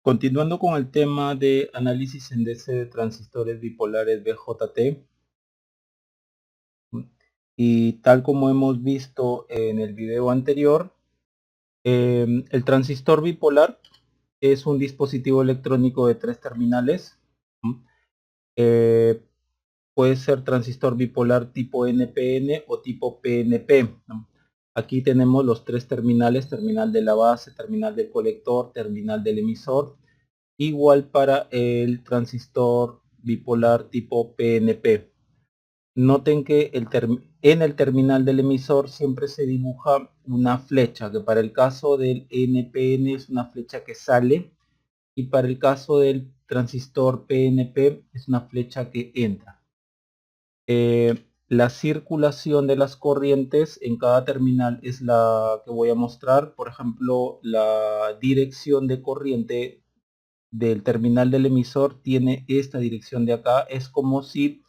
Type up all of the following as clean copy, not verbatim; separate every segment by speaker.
Speaker 1: Continuando con el tema de análisis en DC de transistores bipolares BJT, y tal como hemos visto en el video anterior, el transistor bipolar es un dispositivo electrónico de 3 terminales. Eh, puede ser transistor bipolar tipo NPN o tipo PNP. Aquí tenemos los 3 terminales: terminal de la base, terminal del colector, terminal del emisor. Igual para el transistor bipolar tipo PNP. Noten que en el terminal del emisor siempre se dibuja una flecha, que para el caso del NPN es una flecha que sale, y para el caso del transistor PNP es una flecha que entra. La circulación de las corrientes en cada terminal es la que voy a mostrar. Por ejemplo, la dirección de corriente del terminal del emisor tiene esta dirección de acá. Es como si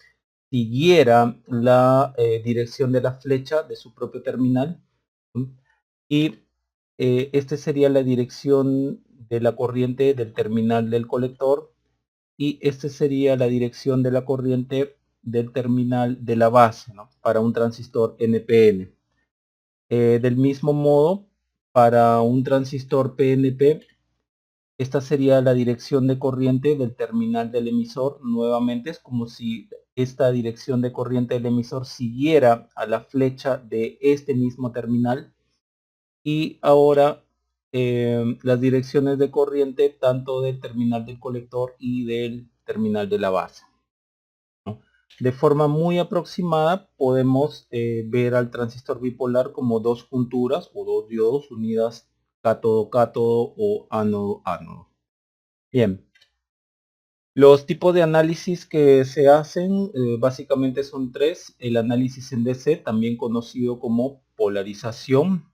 Speaker 1: siguiera la dirección de la flecha de su propio terminal. Y esta sería la dirección de la corriente del terminal del colector, y esta sería la dirección de la corriente del terminal de la base, ¿no?, para un transistor NPN. Del mismo modo, para un transistor PNP, esta sería la dirección de corriente del terminal del emisor. Nuevamente es como si esta dirección de corriente del emisor siguiera a la flecha de este mismo terminal. Y ahora las direcciones de corriente tanto del terminal del colector y del terminal de la base, ¿no? De forma muy aproximada podemos ver al transistor bipolar como dos junturas o dos diodos unidas cátodo-cátodo o ánodo-ánodo. Bien, los tipos de análisis que se hacen básicamente son tres: el análisis en DC, también conocido como polarización,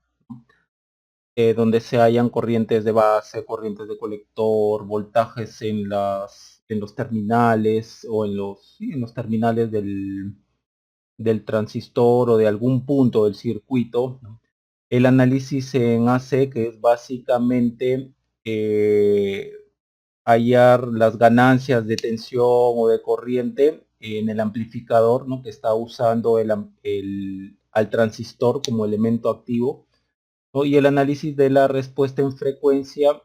Speaker 1: donde se hallan corrientes de base, corrientes de colector, voltajes en los terminales o en los terminales del transistor o de algún punto del circuito, ¿no? El análisis en AC, que es básicamente hallar las ganancias de tensión o de corriente en el amplificador, ¿no?, que está usando al transistor como elemento activo, ¿no? Y el análisis de la respuesta en frecuencia,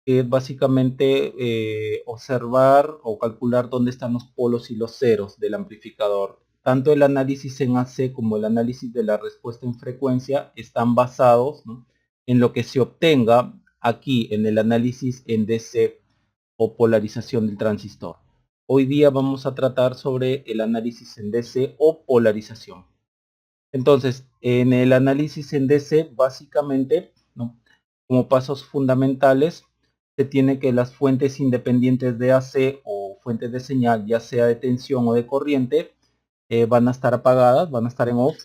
Speaker 1: que es básicamente observar o calcular dónde están los polos y los ceros del amplificador. Tanto el análisis en AC como el análisis de la respuesta en frecuencia están basados, ¿no?, en lo que se obtenga aquí en el análisis en DC o polarización del transistor. Hoy día vamos a tratar sobre el análisis en DC o polarización. Entonces, en el análisis en DC, básicamente, ¿no?, como pasos fundamentales, se tiene que las fuentes independientes de AC o fuentes de señal, ya sea de tensión o de corriente, van a estar apagadas, van a estar en off,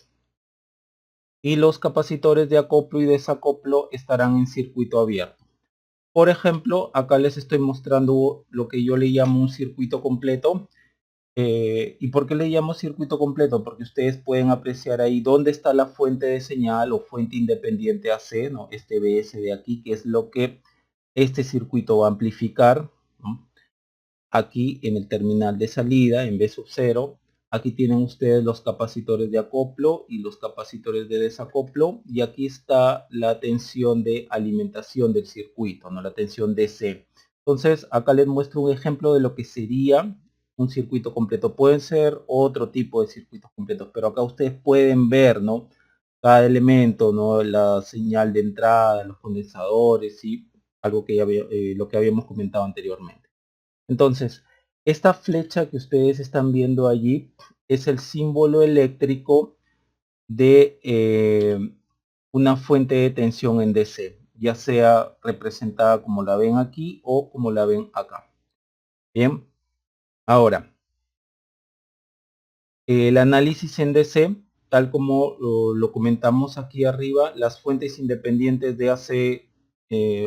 Speaker 1: y los capacitores de acoplo y desacoplo estarán en circuito abierto. Por ejemplo, acá les estoy mostrando lo que yo le llamo un circuito completo. ¿Y por qué le llamo circuito completo? Porque ustedes pueden apreciar ahí dónde está la fuente de señal o fuente independiente AC, ¿no?, este BS de aquí, que es lo que este circuito va a amplificar, ¿no? Aquí en el terminal de salida, en B sub 0, aquí tienen ustedes los capacitores de acoplo y los capacitores de desacoplo, y aquí está la tensión de alimentación del circuito, ¿no?, la tensión DC. Entonces acá les muestro un ejemplo de lo que sería un circuito completo. Pueden ser otro tipo de circuitos completos, pero acá ustedes pueden ver, ¿no?, cada elemento, ¿no?, la señal de entrada, los condensadores y algo que ya lo que habíamos comentado anteriormente. Entonces, esta flecha que ustedes están viendo allí es el símbolo eléctrico de una fuente de tensión en DC, ya sea representada como la ven aquí o como la ven acá. Bien, ahora, el análisis en DC, tal como lo comentamos aquí arriba, las fuentes independientes de AC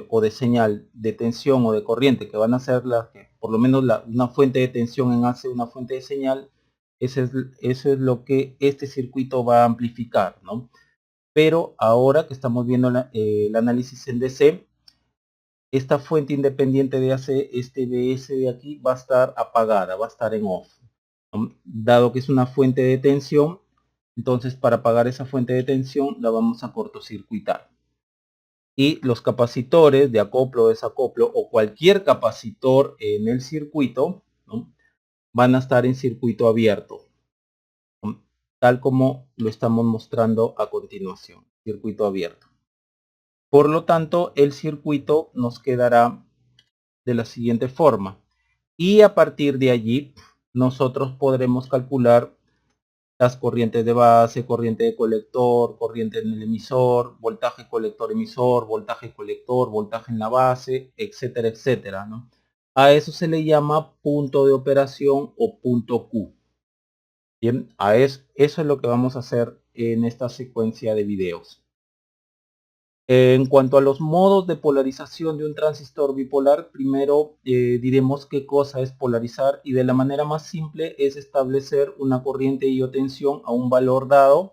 Speaker 1: o de señal de tensión o de corriente, que van a ser las que, por lo menos una fuente de tensión en AC, una fuente de señal, eso es lo que este circuito va a amplificar, ¿no? Pero ahora que estamos viendo el análisis en DC, esta fuente independiente de AC, este BS de aquí, va a estar apagada, va a estar en off. Dado que es una fuente de tensión, entonces para apagar esa fuente de tensión la vamos a cortocircuitar. Y los capacitores de acoplo o desacoplo o cualquier capacitor en el circuito, ¿no?, van a estar en circuito abierto, ¿no?, tal como lo estamos mostrando a continuación, circuito abierto. Por lo tanto, el circuito nos quedará de la siguiente forma. Y a partir de allí, nosotros podremos calcular las corrientes de base, corriente de colector, corriente en el emisor, voltaje colector emisor, voltaje colector, voltaje en la base, etcétera, etcétera, ¿no? A eso se le llama punto de operación o punto Q. Bien, eso es lo que vamos a hacer en esta secuencia de videos. En cuanto a los modos de polarización de un transistor bipolar, primero diremos qué cosa es polarizar, y de la manera más simple es establecer una corriente y o tensión a un valor dado,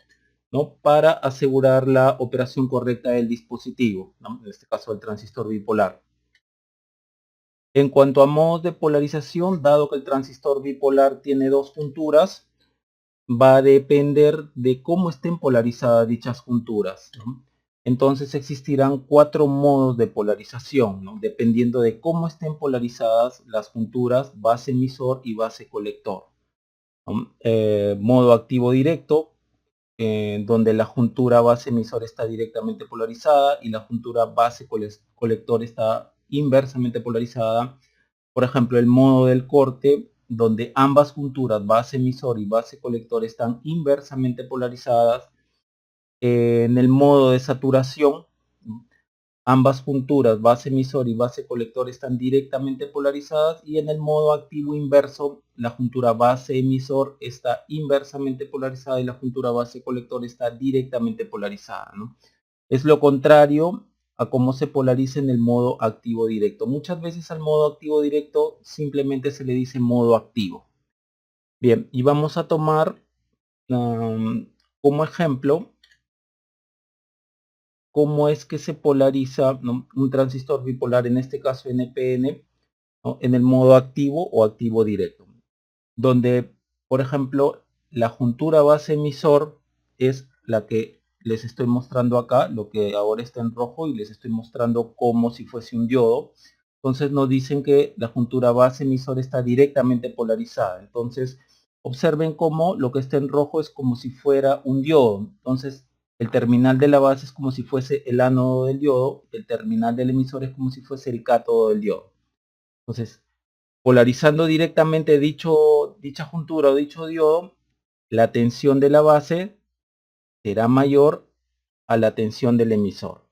Speaker 1: ¿no?, para asegurar la operación correcta del dispositivo, ¿no?, en este caso el transistor bipolar. En cuanto a modos de polarización, dado que el transistor bipolar tiene dos junturas, va a depender de cómo estén polarizadas dichas junturas, ¿no? Entonces existirán 4 modos de polarización, ¿no?, dependiendo de cómo estén polarizadas las junturas base emisor y base colector, ¿no? Modo activo directo, donde la juntura base emisor está directamente polarizada y la juntura base colector está inversamente polarizada. Por ejemplo, el modo del corte, donde ambas junturas base emisor y base colector están inversamente polarizadas. En el modo de saturación, ambas junturas base emisor y base colector están directamente polarizadas, y en el modo activo inverso, la juntura base emisor está inversamente polarizada y la juntura base colector está directamente polarizada, ¿no? Es lo contrario a cómo se polariza en el modo activo directo. Muchas veces al modo activo directo simplemente se le dice modo activo. Bien, y vamos a tomar como ejemplo cómo es que se polariza, ¿no?, un transistor bipolar, en este caso NPN, ¿no?, en el modo activo o activo directo, donde, por ejemplo, la juntura base emisor es la que les estoy mostrando acá, lo que ahora está en rojo, y les estoy mostrando como si fuese un diodo. Entonces nos dicen que la juntura base emisor está directamente polarizada. Entonces observen cómo lo que está en rojo es como si fuera un diodo. Entonces el terminal de la base es como si fuese el ánodo del diodo, el terminal del emisor es como si fuese el cátodo del diodo. Entonces, polarizando directamente dicha juntura o dicho diodo, la tensión de la base será mayor a la tensión del emisor.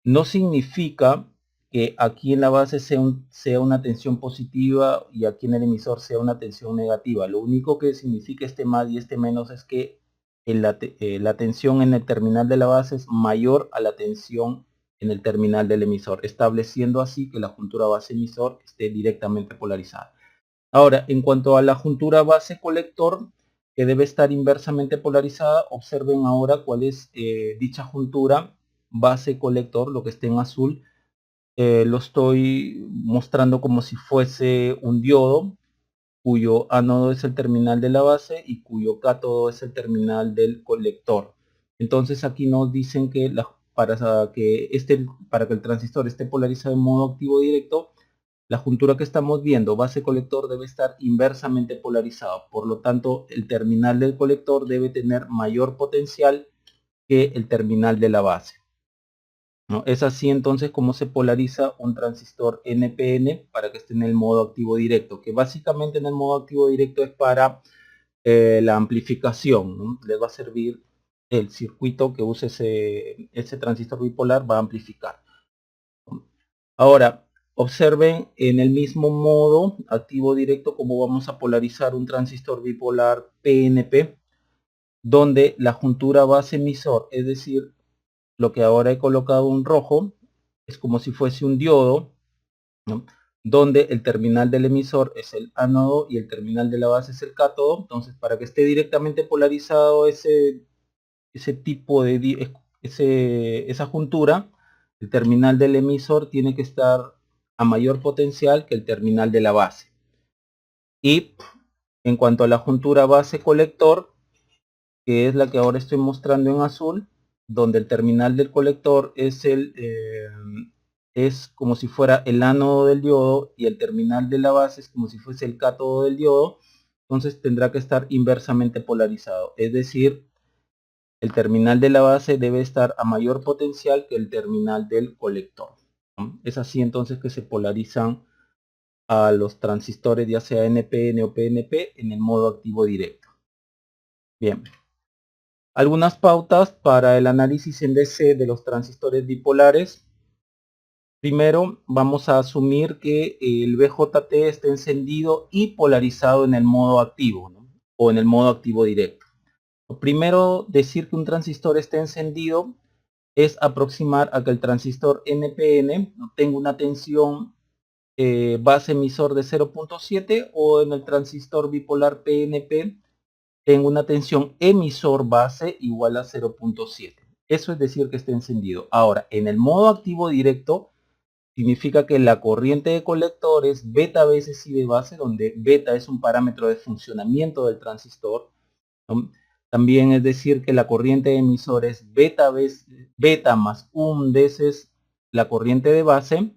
Speaker 1: No significa que aquí en la base sea una tensión positiva y aquí en el emisor sea una tensión negativa. Lo único que significa este más y este menos es que la tensión en el terminal de la base es mayor a la tensión en el terminal del emisor, estableciendo así que la juntura base emisor esté directamente polarizada. Ahora, en cuanto a la juntura base colector, que debe estar inversamente polarizada, observen ahora cuál es dicha juntura base colector, lo que esté en azul. Lo estoy mostrando como si fuese un diodo, cuyo ánodo es el terminal de la base y cuyo cátodo es el terminal del colector. Entonces aquí nos dicen que para que el transistor esté polarizado en modo activo directo, la juntura que estamos viendo, base colector, debe estar inversamente polarizado. Por lo tanto, el terminal del colector debe tener mayor potencial que el terminal de la base, ¿no? Es así entonces como se polariza un transistor NPN para que esté en el modo activo directo, que básicamente en el modo activo directo es para la amplificación, ¿no? Les va a servir el circuito que use ese transistor bipolar, va a amplificar. Ahora, observen en el mismo modo activo directo cómo vamos a polarizar un transistor bipolar PNP, donde la juntura base emisor, es decir, lo que ahora he colocado en rojo, es como si fuese un diodo, ¿no?, donde el terminal del emisor es el ánodo y el terminal de la base es el cátodo. Entonces, para que esté directamente polarizado ese tipo de esa juntura, el terminal del emisor tiene que estar a mayor potencial que el terminal de la base. Y en cuanto a la juntura base colector, que es la que ahora estoy mostrando en azul, donde el terminal del colector es es como si fuera el ánodo del diodo y el terminal de la base es como si fuese el cátodo del diodo, entonces tendrá que estar inversamente polarizado, es decir, el terminal de la base debe estar a mayor potencial que el terminal del colector, ¿no? Es así entonces que se polarizan a los transistores, ya sea NPN o PNP, en el modo activo directo. Bien. Algunas pautas para el análisis en DC de los transistores bipolares. Primero, vamos a asumir que el BJT está encendido y polarizado en el modo activo, ¿no? O en el modo activo directo. Lo primero, decir que un transistor está encendido es aproximar a que el transistor NPN tenga una tensión base emisor de 0.7 o en el transistor bipolar PNP tengo una tensión emisor base igual a 0.7. Eso es decir que está encendido. Ahora, en el modo activo directo, significa que la corriente de colector es beta veces I de base, donde beta es un parámetro de funcionamiento del transistor, ¿no? También es decir que la corriente de emisor es beta más 1 veces la corriente de base,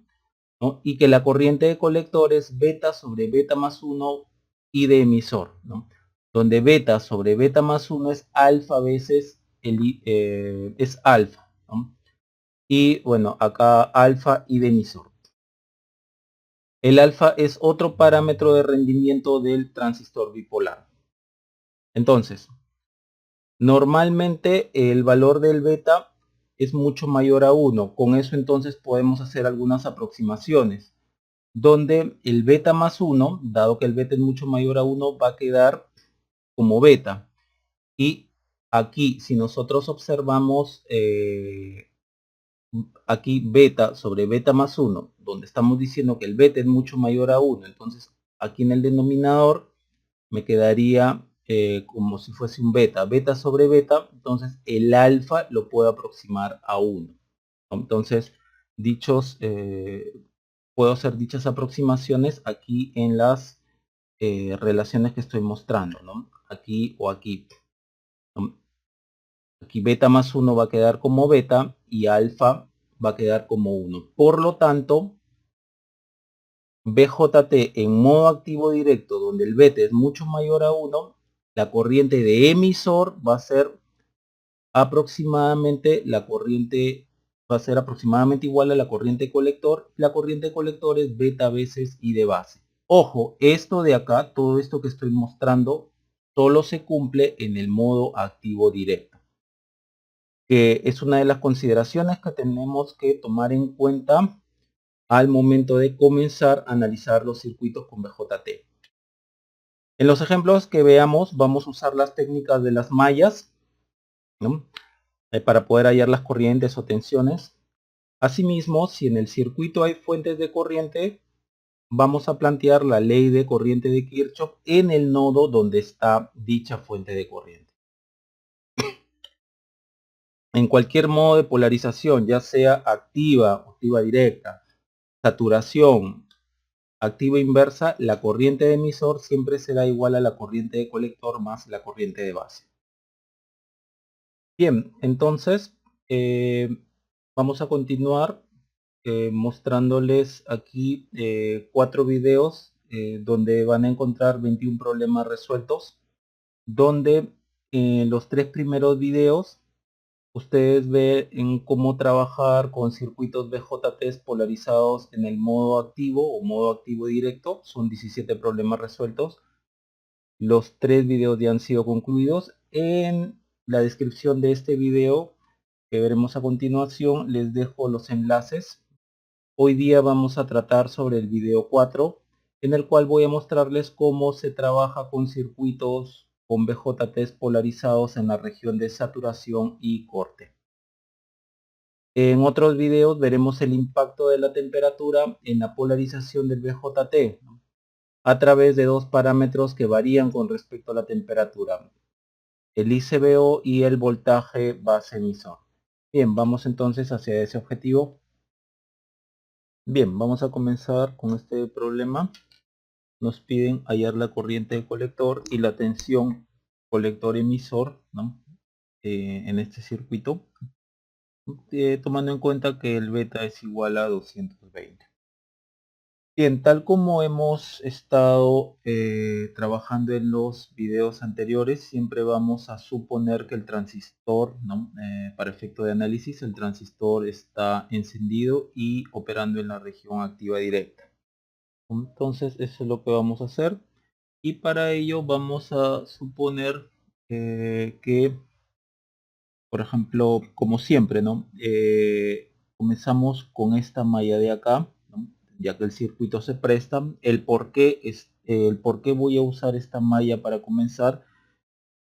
Speaker 1: ¿no? Y que la corriente de colector es beta sobre beta más 1 y de emisor, ¿no? Donde beta sobre beta más 1 es alfa veces es alfa, ¿no? Y bueno, acá alfa y de emisor. El alfa es otro parámetro de rendimiento del transistor bipolar. Entonces, normalmente el valor del beta es mucho mayor a 1. Con eso entonces podemos hacer algunas aproximaciones, donde el beta más 1, dado que el beta es mucho mayor a 1, va a quedar como beta. Y aquí, si nosotros observamos aquí beta sobre beta más 1, donde estamos diciendo que el beta es mucho mayor a 1, entonces aquí en el denominador me quedaría como si fuese un beta, beta sobre beta, entonces el alfa lo puedo aproximar a 1. Entonces, puedo hacer dichas aproximaciones aquí en las relaciones que estoy mostrando, ¿no? Aquí o aquí. ¿No? Aquí beta más 1 va a quedar como beta y alfa va a quedar como 1. Por lo tanto, BJT en modo activo directo, donde el beta es mucho mayor a 1, la corriente de emisor va a ser aproximadamente igual a la corriente colector. La corriente colector es beta veces I de base. Ojo, esto de acá, todo esto que estoy mostrando, solo se cumple en el modo activo directo, que es una de las consideraciones que tenemos que tomar en cuenta al momento de comenzar a analizar los circuitos con BJT. En los ejemplos que veamos vamos a usar las técnicas de las mallas, ¿no? Para poder hallar las corrientes o tensiones. Asimismo, si en el circuito hay fuentes de corriente, vamos a plantear la ley de corriente de Kirchhoff en el nodo donde está dicha fuente de corriente. En cualquier modo de polarización, ya sea activa, activa directa, saturación, activa inversa, la corriente de emisor siempre será igual a la corriente de colector más la corriente de base. Bien, entonces vamos a continuar mostrándoles aquí 4 videos donde van a encontrar 21 problemas resueltos, donde en los 3 primeros videos ustedes ven cómo trabajar con circuitos BJT polarizados en el modo activo o modo activo directo. Son 17 problemas resueltos. Los 3 videos ya han sido concluidos. En la descripción de este video que veremos a continuación les dejo los enlaces. Hoy día vamos a tratar sobre el video 4, en el cual voy a mostrarles cómo se trabaja con circuitos con BJT polarizados en la región de saturación y corte. En otros videos veremos el impacto de la temperatura en la polarización del BJT, ¿no? A través de dos parámetros que varían con respecto a la temperatura, el ICBO y el voltaje base emisor. Bien, vamos entonces hacia ese objetivo. Bien, vamos a comenzar con este problema. Nos piden hallar la corriente de colector y la tensión colector emisor, ¿no? En este circuito, tomando en cuenta que el beta es igual a 220. Bien, tal como hemos estado trabajando en los videos anteriores, siempre vamos a suponer que el transistor, ¿no? Para efecto de análisis, el transistor está encendido y operando en la región activa directa. Entonces eso es lo que vamos a hacer, y para ello vamos a suponer que, por ejemplo, como siempre, ¿no? Comenzamos con esta malla de acá, ¿no? Ya que el circuito se presta. El por qué voy a usar esta malla para comenzar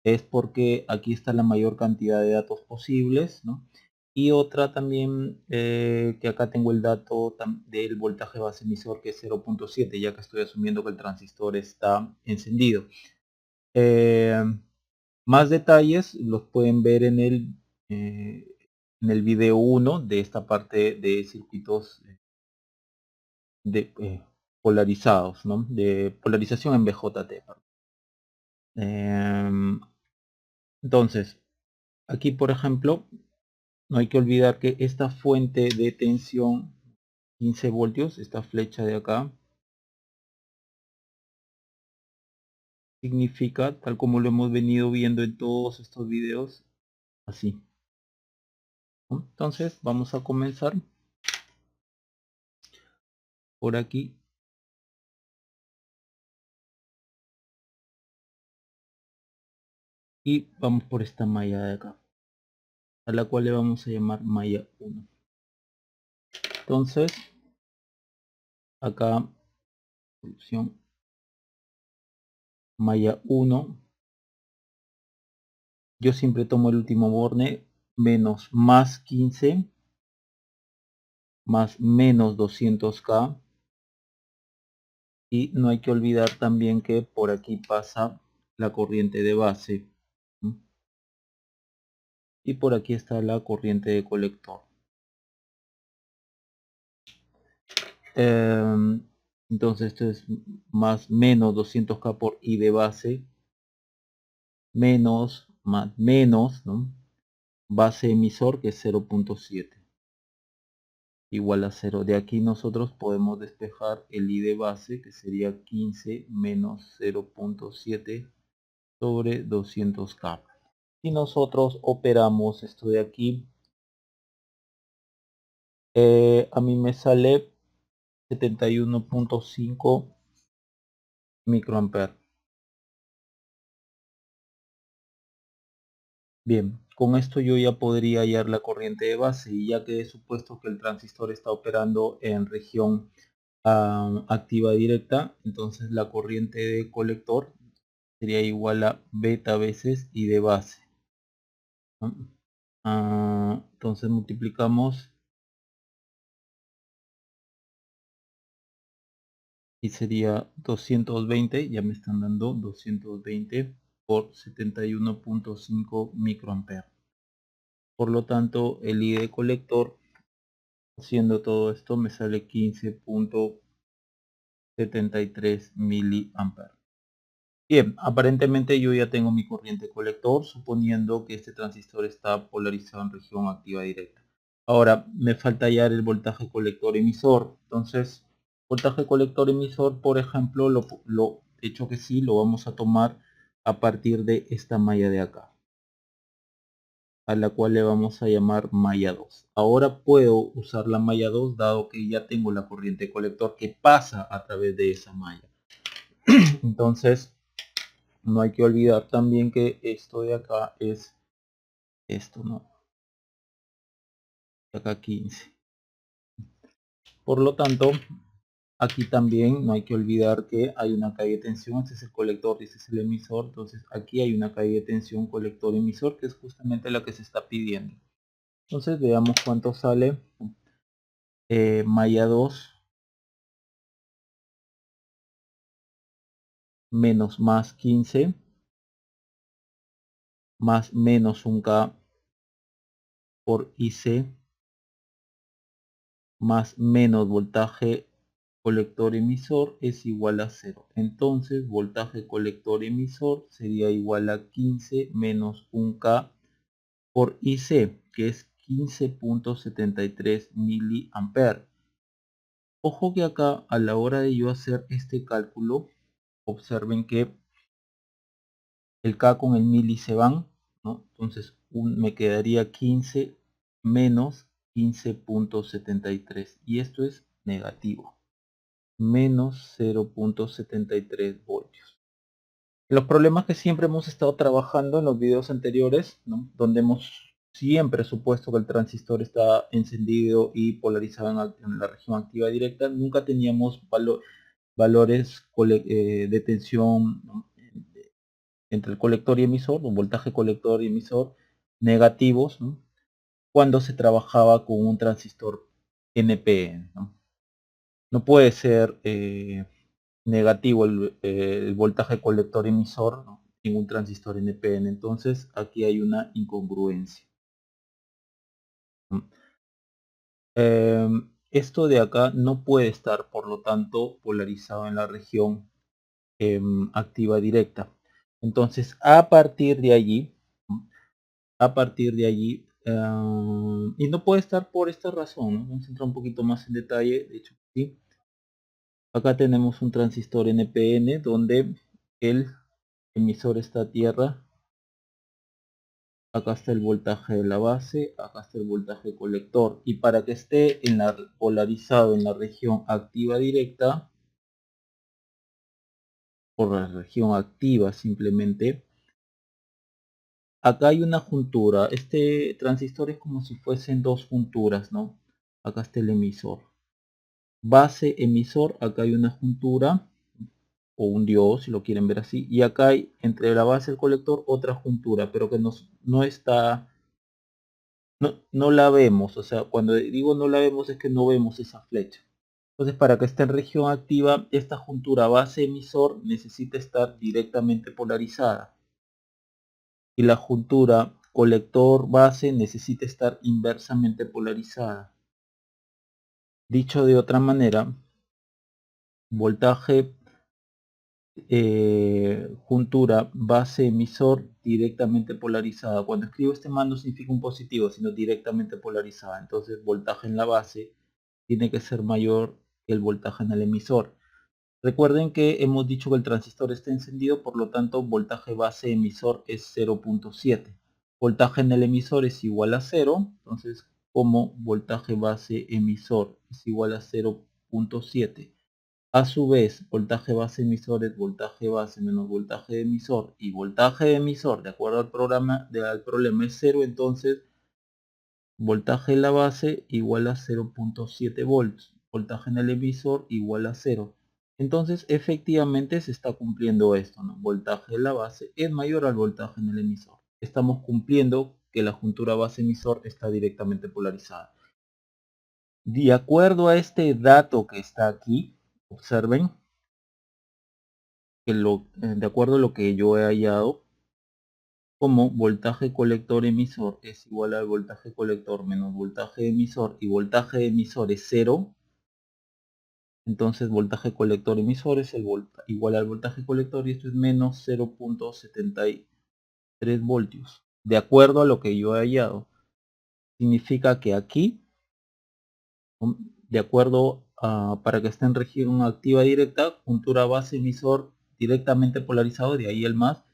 Speaker 1: es porque aquí está la mayor cantidad de datos posibles, ¿no? Y otra también, que acá tengo el dato del voltaje base emisor, que es 0.7, ya que estoy asumiendo que el transistor está encendido. Más detalles los pueden ver en el video 1 de esta parte de circuitos polarizados, ¿no? De polarización en BJT. Entonces, aquí por ejemplo, no hay que olvidar que esta fuente de tensión 15 voltios, esta flecha de acá, significa, tal como lo hemos venido viendo en todos estos videos, así. Entonces vamos a comenzar por aquí y vamos por esta malla de acá, a la cual le vamos a llamar malla 1. Entonces acá, solución malla 1, yo siempre tomo el último borne, menos más 15 más menos 200K, y no hay que olvidar también que por aquí pasa la corriente de base, ¿sí? Y por aquí está la corriente de colector. Entonces esto es más menos 200K por I de base, menos más menos, ¿no? Base emisor, que es 0.7, igual a 0. De aquí nosotros podemos despejar el I de base, que sería 15 menos 0.7 sobre 200K. Si nosotros operamos esto de aquí, a mí me sale 71.5 microamperes. Bien, con esto yo ya podría hallar la corriente de base, y ya que he supuesto que el transistor está operando en región activa directa, entonces la corriente de colector sería igual a beta veces I de base, ¿no? Entonces multiplicamos y sería 220, ya me están dando 220 por 71.5 microamperes. Por lo tanto, el I de colector, haciendo todo esto, me sale 15.73 miliamperes. Bien, aparentemente yo ya tengo mi corriente colector, suponiendo que este transistor está polarizado en región activa directa. Ahora, me falta hallar el voltaje colector emisor. Entonces, voltaje colector emisor, por ejemplo, lo hecho que sí, lo vamos a tomar a partir de esta malla de acá, a la cual le vamos a llamar malla 2. Ahora puedo usar la malla 2, dado que ya tengo la corriente colector que pasa a través de esa malla. Entonces, no hay que olvidar también que esto de acá es esto, ¿no? Acá 15. Por lo tanto, aquí también no hay que olvidar que hay una caída de tensión. Este es el colector y este es el emisor. Entonces aquí hay una caída de tensión colector emisor, que es justamente la que se está pidiendo. Entonces veamos cuánto sale. Malla 2 menos más 15 más menos 1K por IC más menos voltaje colector emisor es igual a 0. Entonces voltaje colector emisor sería igual a 15 menos 1K por IC, que es 15.73 miliamperes. Ojo que acá a la hora de yo hacer este cálculo, observen que el K con el mili se van, ¿no? Entonces me quedaría 15 menos 15.73 y esto es negativo, menos 0.73 voltios. Los problemas que siempre hemos estado trabajando en los videos anteriores, ¿no? Donde hemos siempre supuesto que el transistor está encendido y polarizado en la región activa directa, nunca teníamos valores de tensión, ¿no? Entre el colector y emisor, un voltaje colector y emisor negativos, ¿no? Cuando se trabajaba con un transistor NPN, ¿no? No puede ser negativo el voltaje colector emisor, ¿no? En un transistor NPN, entonces aquí hay una incongruencia. Esto de acá no puede estar, por lo tanto, polarizado en la región activa directa. Entonces, a partir de allí, y no puede estar por esta razón, ¿no? Vamos a entrar un poquito más en detalle. De hecho, sí. Acá tenemos un transistor NPN donde el emisor está a tierra. Acá está el voltaje de la base, acá está el voltaje colector. Y para que esté polarizado en la región activa directa, por la región activa simplemente, acá hay una juntura. Este transistor es como si fuesen dos junturas, ¿no? Acá está el emisor. Base emisor, acá hay una juntura o un diodo, si lo quieren ver así, y acá hay entre la base y el colector otra juntura, pero que no está, no la vemos. O sea, cuando digo no la vemos es que no vemos esa flecha. Entonces, para que esté en región activa, esta juntura base emisor necesita estar directamente polarizada, y la juntura colector base necesita estar inversamente polarizada. Dicho de otra manera, voltaje juntura base emisor directamente polarizada. Cuando escribo este más no significa un positivo, sino directamente polarizada. Entonces voltaje en la base tiene que ser mayor que el voltaje en el emisor. Recuerden que hemos dicho que el transistor está encendido, por lo tanto voltaje base emisor es 0.7. Voltaje en el emisor es igual a 0, entonces como voltaje base emisor es igual a 0.7. A su vez, voltaje base emisor es voltaje base menos voltaje emisor, y voltaje de emisor, de acuerdo al problema es 0, entonces voltaje en la base igual a 0.7 volts, voltaje en el emisor igual a 0. Entonces efectivamente se está cumpliendo esto, ¿no? Voltaje en la base es mayor al voltaje en el emisor. Estamos cumpliendo que la juntura base emisor está directamente polarizada. De acuerdo a este dato que está aquí, observen que de acuerdo a lo que yo he hallado, como voltaje colector emisor es igual al voltaje colector menos voltaje emisor, y voltaje emisor es 0, entonces voltaje colector emisor es igual al voltaje colector, y esto es menos 0.73 voltios. De acuerdo a lo que yo he hallado, significa que aquí, de acuerdo para que esté en región activa directa, juntura base emisor directamente polarizado, de ahí el más,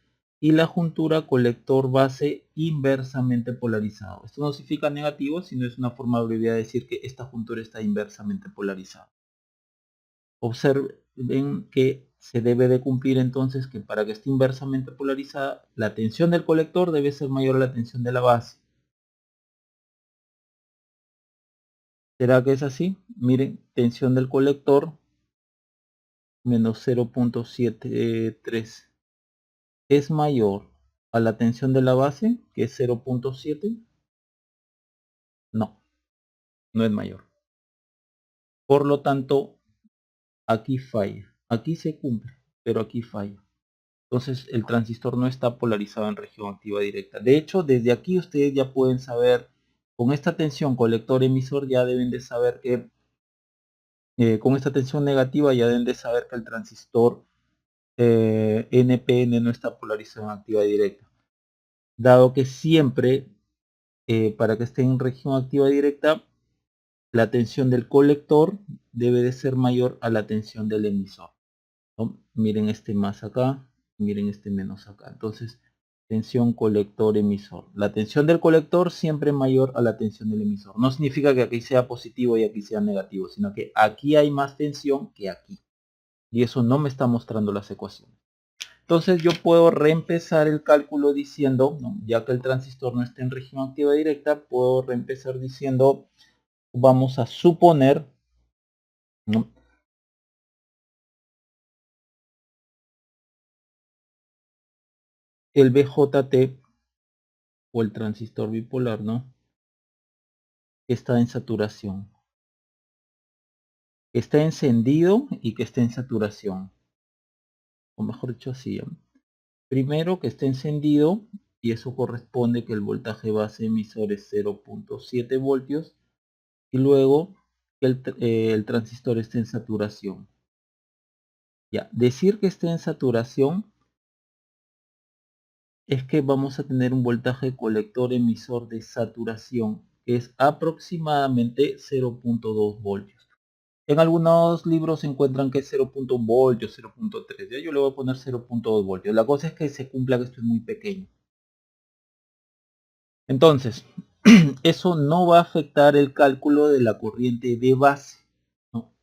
Speaker 1: y la juntura colector base inversamente polarizado. Esto no significa negativo, sino es una forma abreviada de decir que esta juntura está inversamente polarizada. Observen que se debe de cumplir entonces que para que esté inversamente polarizada, la tensión del colector debe ser mayor a la tensión de la base. ¿Será que es así? Miren, tensión del colector menos 0.73 es mayor a la tensión de la base, que es 0.7. No, no es mayor. Por lo tanto, aquí falla. Aquí se cumple, pero aquí falla. Entonces el transistor no está polarizado en región activa directa. De hecho, desde aquí ustedes ya pueden saber, con esta tensión colector emisor ya deben de saber que Con esta tensión negativa ya deben de saber que el transistor NPN no está polarizado en activa directa, dado que siempre para que esté en región activa directa la tensión del colector debe de ser mayor a la tensión del emisor, ¿no? Miren este más acá, miren este menos acá. Entonces, tensión colector emisor. La tensión del colector siempre mayor a la tensión del emisor. No significa que aquí sea positivo y aquí sea negativo, sino que aquí hay más tensión que aquí. Y eso no me está mostrando las ecuaciones. Entonces yo puedo reempezar el cálculo diciendo, ¿no? Ya que el transistor no está en región activa directa, puedo reempezar diciendo, vamos a suponer, ¿no? El BJT o el transistor bipolar, ¿no? Está en saturación. Está encendido y que esté en saturación. O mejor dicho así. Primero que esté encendido y eso corresponde que el voltaje base emisor es 0.7 voltios. Y luego que el transistor esté en saturación. Ya, decir que esté en saturación es que vamos a tener un voltaje colector emisor de saturación que es aproximadamente 0.2 voltios. En algunos libros se encuentran que es 0.1 voltios, 0.3. Yo le voy a poner 0.2 voltios. La cosa es que se cumpla que esto es muy pequeño. Entonces, eso no va a afectar el cálculo de la corriente de base, ¿no?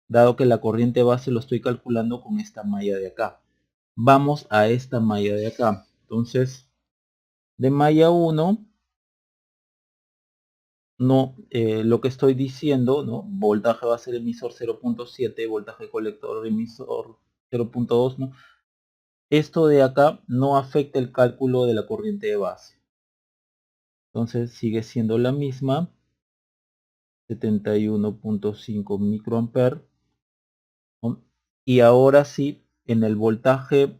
Speaker 1: Dado que la corriente base lo estoy calculando con esta malla de acá. Vamos a esta malla de acá. Entonces, de malla 1, no, lo que estoy diciendo, ¿no? Voltaje base del emisor 0.7, voltaje colector emisor 0.2, ¿no? Esto de acá no afecta el cálculo de la corriente de base. Entonces sigue siendo la misma, 71.5 microamperes, ¿no? Y ahora sí, en el voltaje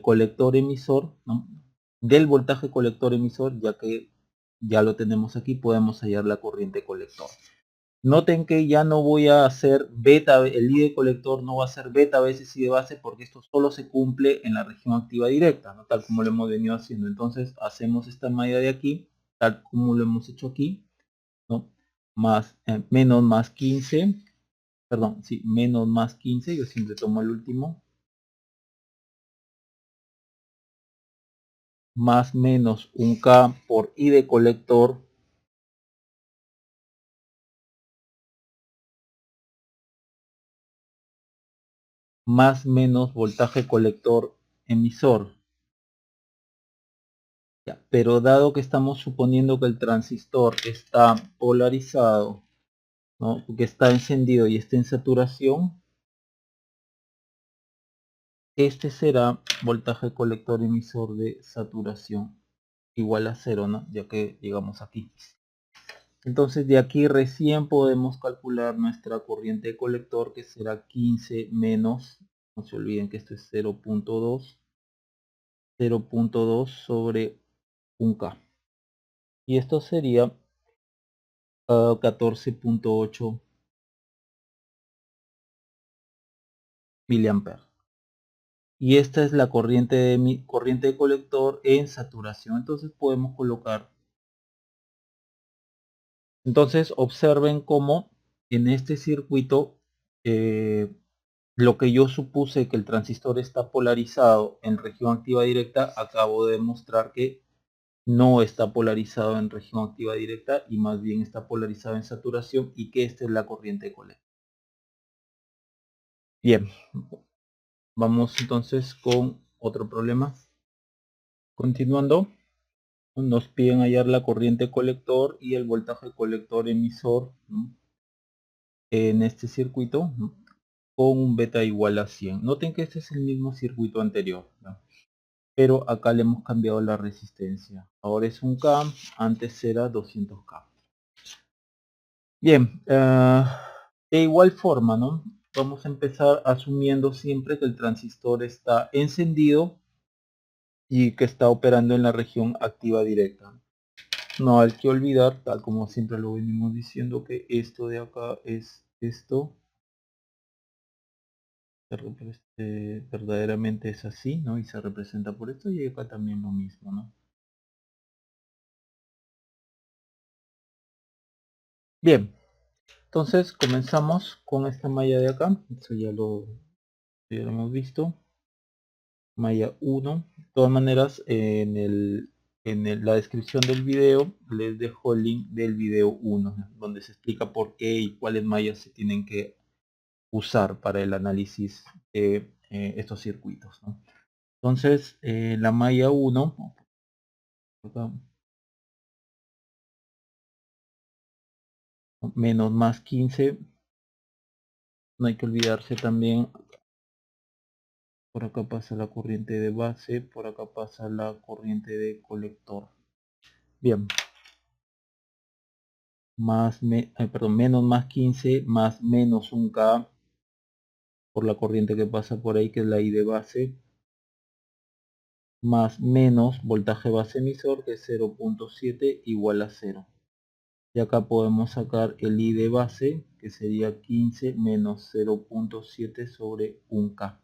Speaker 1: colector emisor, ¿no? Del voltaje colector emisor, ya que ya lo tenemos aquí, podemos hallar la corriente colector. Noten que ya no voy a hacer beta, el I de colector no va a ser beta veces I de base porque esto solo se cumple en la región activa directa, ¿no? Tal como lo hemos venido haciendo. Entonces hacemos esta malla de aquí, tal como lo hemos hecho aquí, ¿no? Más, menos más 15, perdón, sí, menos más 15, yo siempre tomo el último, más menos un K por I de colector, más menos voltaje colector emisor. Ya, pero dado que estamos suponiendo que el transistor está polarizado, ¿no? Que está encendido y está en saturación, este será voltaje colector emisor de saturación igual a 0, ¿no? Ya que llegamos aquí. Entonces de aquí recién podemos calcular nuestra corriente de colector, que será 15 menos, no se olviden que esto es 0.2 sobre 1K. Y esto sería 14.8 miliamperes. Y esta es la corriente de corriente de colector en saturación. Entonces podemos colocar. Entonces observen cómo en este circuito lo que yo supuse que el transistor está polarizado en región activa directa, acabo de demostrar que no está polarizado en región activa directa y más bien está polarizado en saturación, y que esta es la corriente de colector. Bien, vamos entonces con otro problema. Continuando, nos piden hallar la corriente colector y el voltaje colector emisor, ¿no? En este circuito, ¿no? Con un beta igual a 100. Noten que este es el mismo circuito anterior, ¿no? Pero acá le hemos cambiado la resistencia. Ahora es 1K, antes era 200K. Bien, de igual forma, ¿no? Vamos a empezar asumiendo siempre que el transistor está encendido y que está operando en la región activa directa. No hay que olvidar, tal como siempre lo venimos diciendo, que esto de acá es esto verdaderamente es así, ¿no? Y se representa por esto, y acá también lo mismo, ¿no? Bien, entonces comenzamos con esta malla de acá. Eso ya lo hemos visto. Malla 1. De todas maneras, la descripción del video les dejo el link del video 1, donde se explica por qué y cuáles mallas se tienen que usar para el análisis de estos circuitos, ¿no? Entonces, la malla 1, acá, menos más 15, no hay que olvidarse también, por acá pasa la corriente de base, por acá pasa la corriente de colector. Bien, menos más 15 más menos un K por la corriente que pasa por ahí, que es la I de base, más menos voltaje base emisor, que es 0.7 igual a 0. Y acá podemos sacar el I de base, que sería 15 menos 0.7 sobre 1K.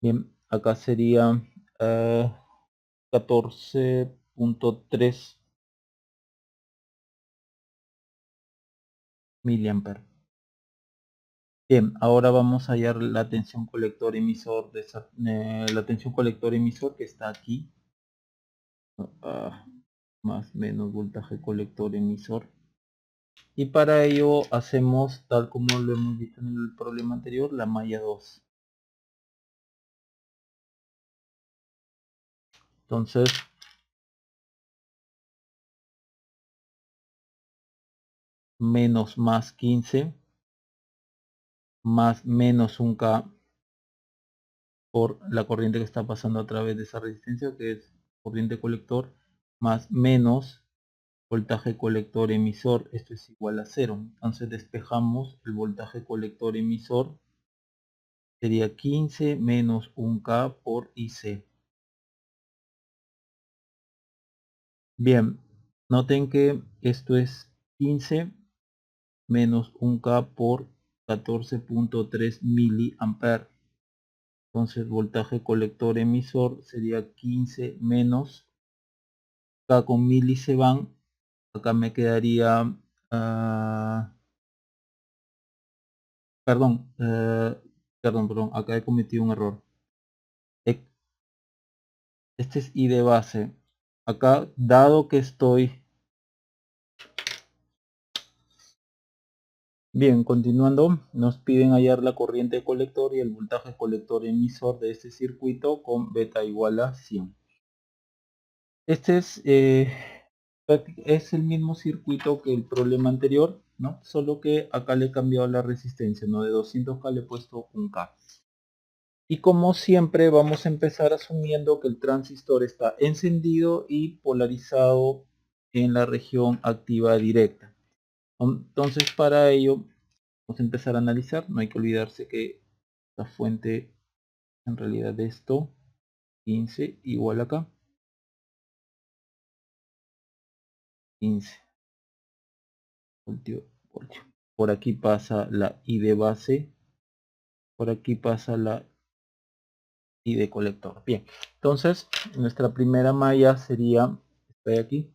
Speaker 1: Bien, acá sería 14.3 miliamperes. Bien, ahora vamos a hallar la tensión colector emisor la tensión colector emisor, que está aquí, más menos voltaje colector emisor, y para ello hacemos, tal como lo hemos visto en el problema anterior, la malla 2. Entonces, menos más 15 más menos 1K por la corriente que está pasando a través de esa resistencia, que es corriente colector, más menos voltaje colector emisor, esto es igual a 0. Entonces despejamos el voltaje colector emisor, sería 15 menos 1K por IC. Bien, noten que esto es 15 menos 1K por 14.3 miliamperes. Entonces voltaje colector emisor sería 15 menos, acá con mili se van, acá me quedaría, perdón, perdón, acá he cometido un error. Este es I de base. Acá, dado que estoy... Bien, continuando, nos piden hallar la corriente colector y el voltaje colector emisor de este circuito con beta igual a 100. Este es el mismo circuito que el problema anterior, ¿no? Solo que acá le he cambiado la resistencia, ¿no? De 200K le he puesto 1K. Y como siempre vamos a empezar asumiendo que el transistor está encendido y polarizado en la región activa directa. Entonces para ello vamos a empezar a analizar. No hay que olvidarse que la fuente en realidad de esto 15 igual acá 15 voltio. Por aquí pasa la I de base, por aquí pasa la I de colector. Bien, entonces nuestra primera malla sería esta de aquí.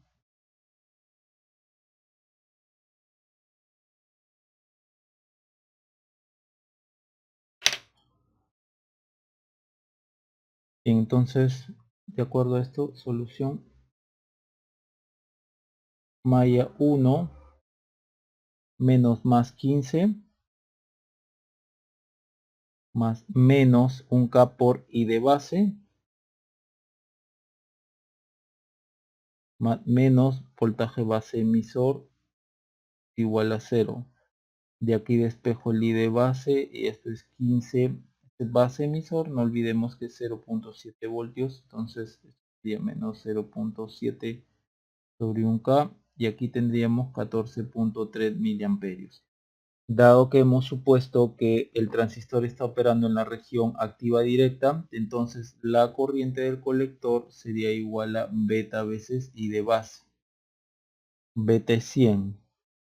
Speaker 1: Bien, entonces de acuerdo a esto, solución: malla 1 menos más 15 más menos 1K por I de base más menos voltaje base emisor igual a 0. De aquí despejo el I de base y esto es 15. Este es base emisor, no olvidemos que es 0.7 voltios, entonces sería menos 0.7 sobre 1K, y aquí tendríamos 14.3 miliamperios. Dado que hemos supuesto que el transistor está operando en la región activa directa, entonces la corriente del colector sería igual a beta veces I de base. Beta es 100,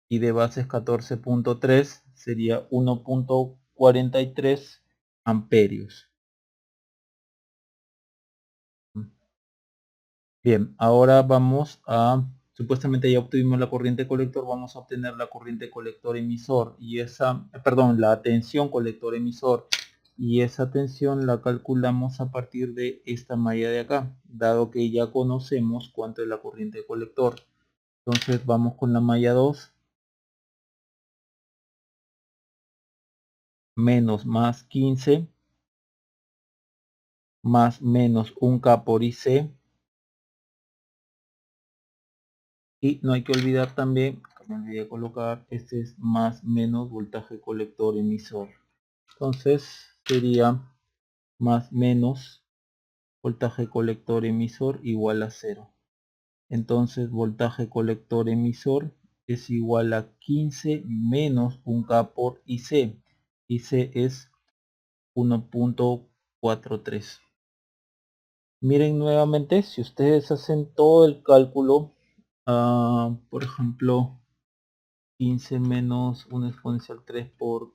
Speaker 1: I de base es 14.3, sería 1.4 43 amperios. Bien, ahora vamos a, supuestamente ya obtuvimos la corriente colector, vamos a obtener la corriente colector emisor y esa, perdón, la tensión colector emisor, y esa tensión la calculamos a partir de esta malla de acá, dado que ya conocemos cuánto es la corriente colector. Entonces vamos con la malla 2, menos más 15, más menos 1K por IC, y no hay que olvidar también, me olvidé colocar, este es más menos voltaje colector emisor. Entonces sería más menos voltaje colector emisor igual a 0. Entonces voltaje colector emisor es igual a 15 menos 1K por IC. IC es 1.43. Miren nuevamente, si ustedes hacen todo el cálculo, por ejemplo, 15 menos 1 exponencial 3 por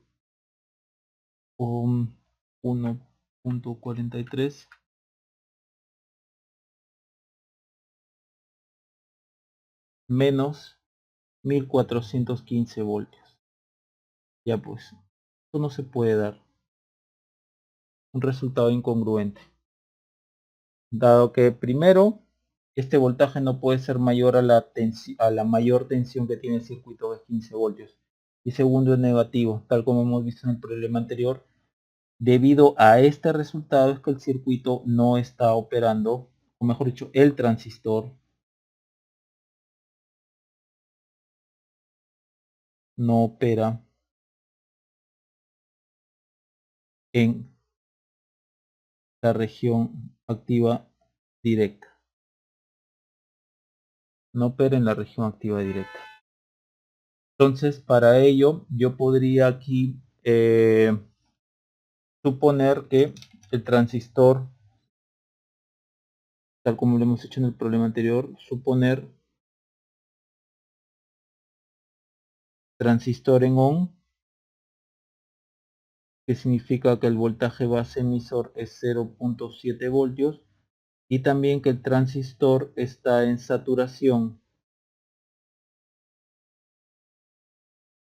Speaker 1: 1.43, menos 1415 voltios. Ya pues, esto no se puede dar. Un resultado incongruente. Dado que primero, este voltaje no puede ser mayor a la mayor tensión que tiene el circuito, de 15 voltios. Y segundo, es negativo, tal como hemos visto en el problema anterior. Debido a este resultado es que el circuito no está operando, o mejor dicho, el transistor no opera en la región activa directa. No opera en la región activa directa. Entonces, para ello, yo podría aquí suponer que el transistor, tal como lo hemos hecho en el problema anterior, suponer transistor en on, que significa que el voltaje base emisor es 0.7 voltios, y también que el transistor está en saturación,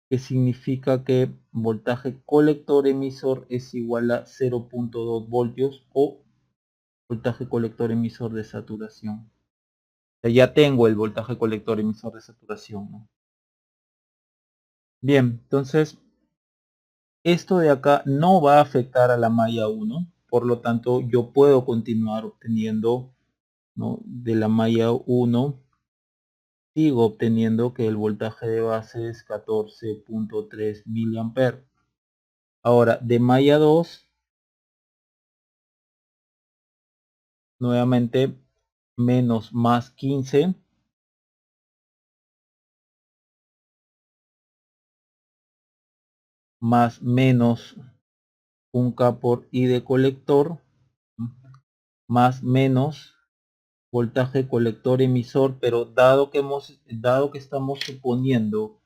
Speaker 1: que significa que voltaje colector emisor es igual a 0.2 voltios o voltaje colector emisor de saturación. O sea, ya tengo el voltaje colector emisor de saturación, ¿no? Bien, entonces esto de acá no va a afectar a la malla 1, por lo tanto yo puedo continuar obteniendo, ¿no? De la malla 1 sigo obteniendo que el voltaje de base es 14.3 miliamperes. Ahora de malla 2, nuevamente menos más 15 más menos 1K por I de colector, más menos voltaje colector emisor, pero dado que estamos suponiendo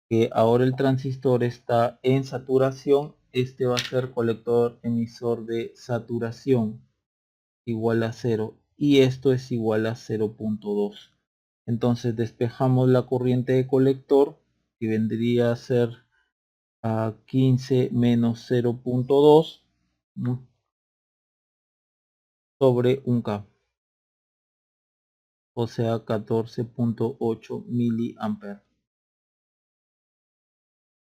Speaker 1: que ahora el transistor está en saturación, este va a ser colector emisor de saturación igual a 0, y esto es igual a 0.2. Entonces despejamos la corriente de colector, que vendría a ser a 15 menos 0.2 sobre 1K, o sea 14.8 miliamperes.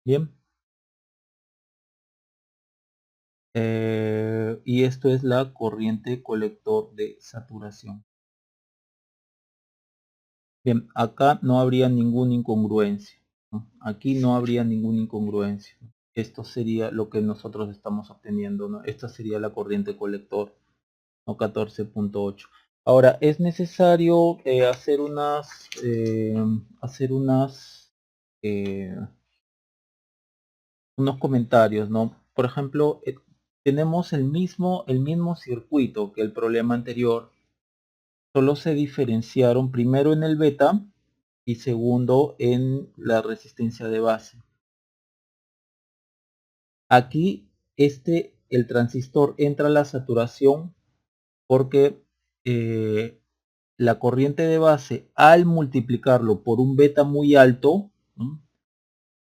Speaker 1: Bien, y esto es la corriente colector de saturación. Bien, acá no habría ninguna incongruencia, ¿no? Aquí no habría ninguna incongruencia. Esto sería lo que nosotros estamos obteniendo, ¿no? Esta sería la corriente colector, ¿no? 14.8. Ahora, es necesario hacer unos comentarios, ¿no? Por ejemplo, tenemos el mismo circuito que el problema anterior, solo se diferenciaron primero en el beta y segundo en la resistencia de base. Aquí el transistor entra a la saturación porque la corriente de base, al multiplicarlo por un beta muy alto, ¿no?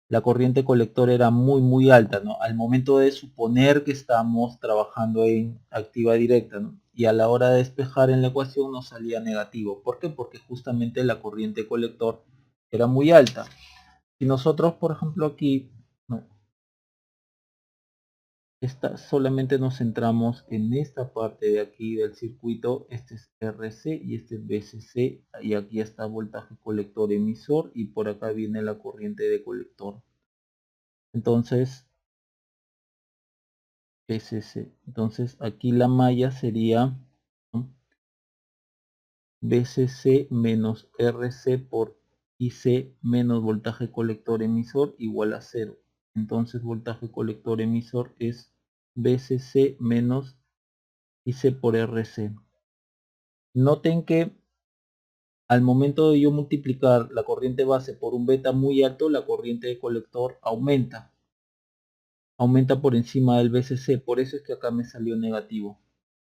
Speaker 1: La corriente colector era muy alta, ¿no? Al momento de suponer que estamos trabajando en activa directa, ¿no? Y a la hora de despejar en la ecuación nos salía negativo. ¿Por qué? Porque justamente la corriente colector era muy alta. Si nosotros, por ejemplo, aquí, ¿no? Solamente nos centramos en esta parte de aquí del circuito. Este es RC y este es BCC, y aquí está voltaje colector emisor, y por acá viene la corriente de colector. Entonces BCC, entonces aquí la malla sería, ¿no?, BCC menos RC por IC menos voltaje colector emisor igual a 0. Entonces voltaje colector emisor es BCC menos IC por RC. Noten que al momento de yo multiplicar la corriente base por un beta muy alto, la corriente de colector aumenta por encima del BCC. Por eso es que acá me salió negativo.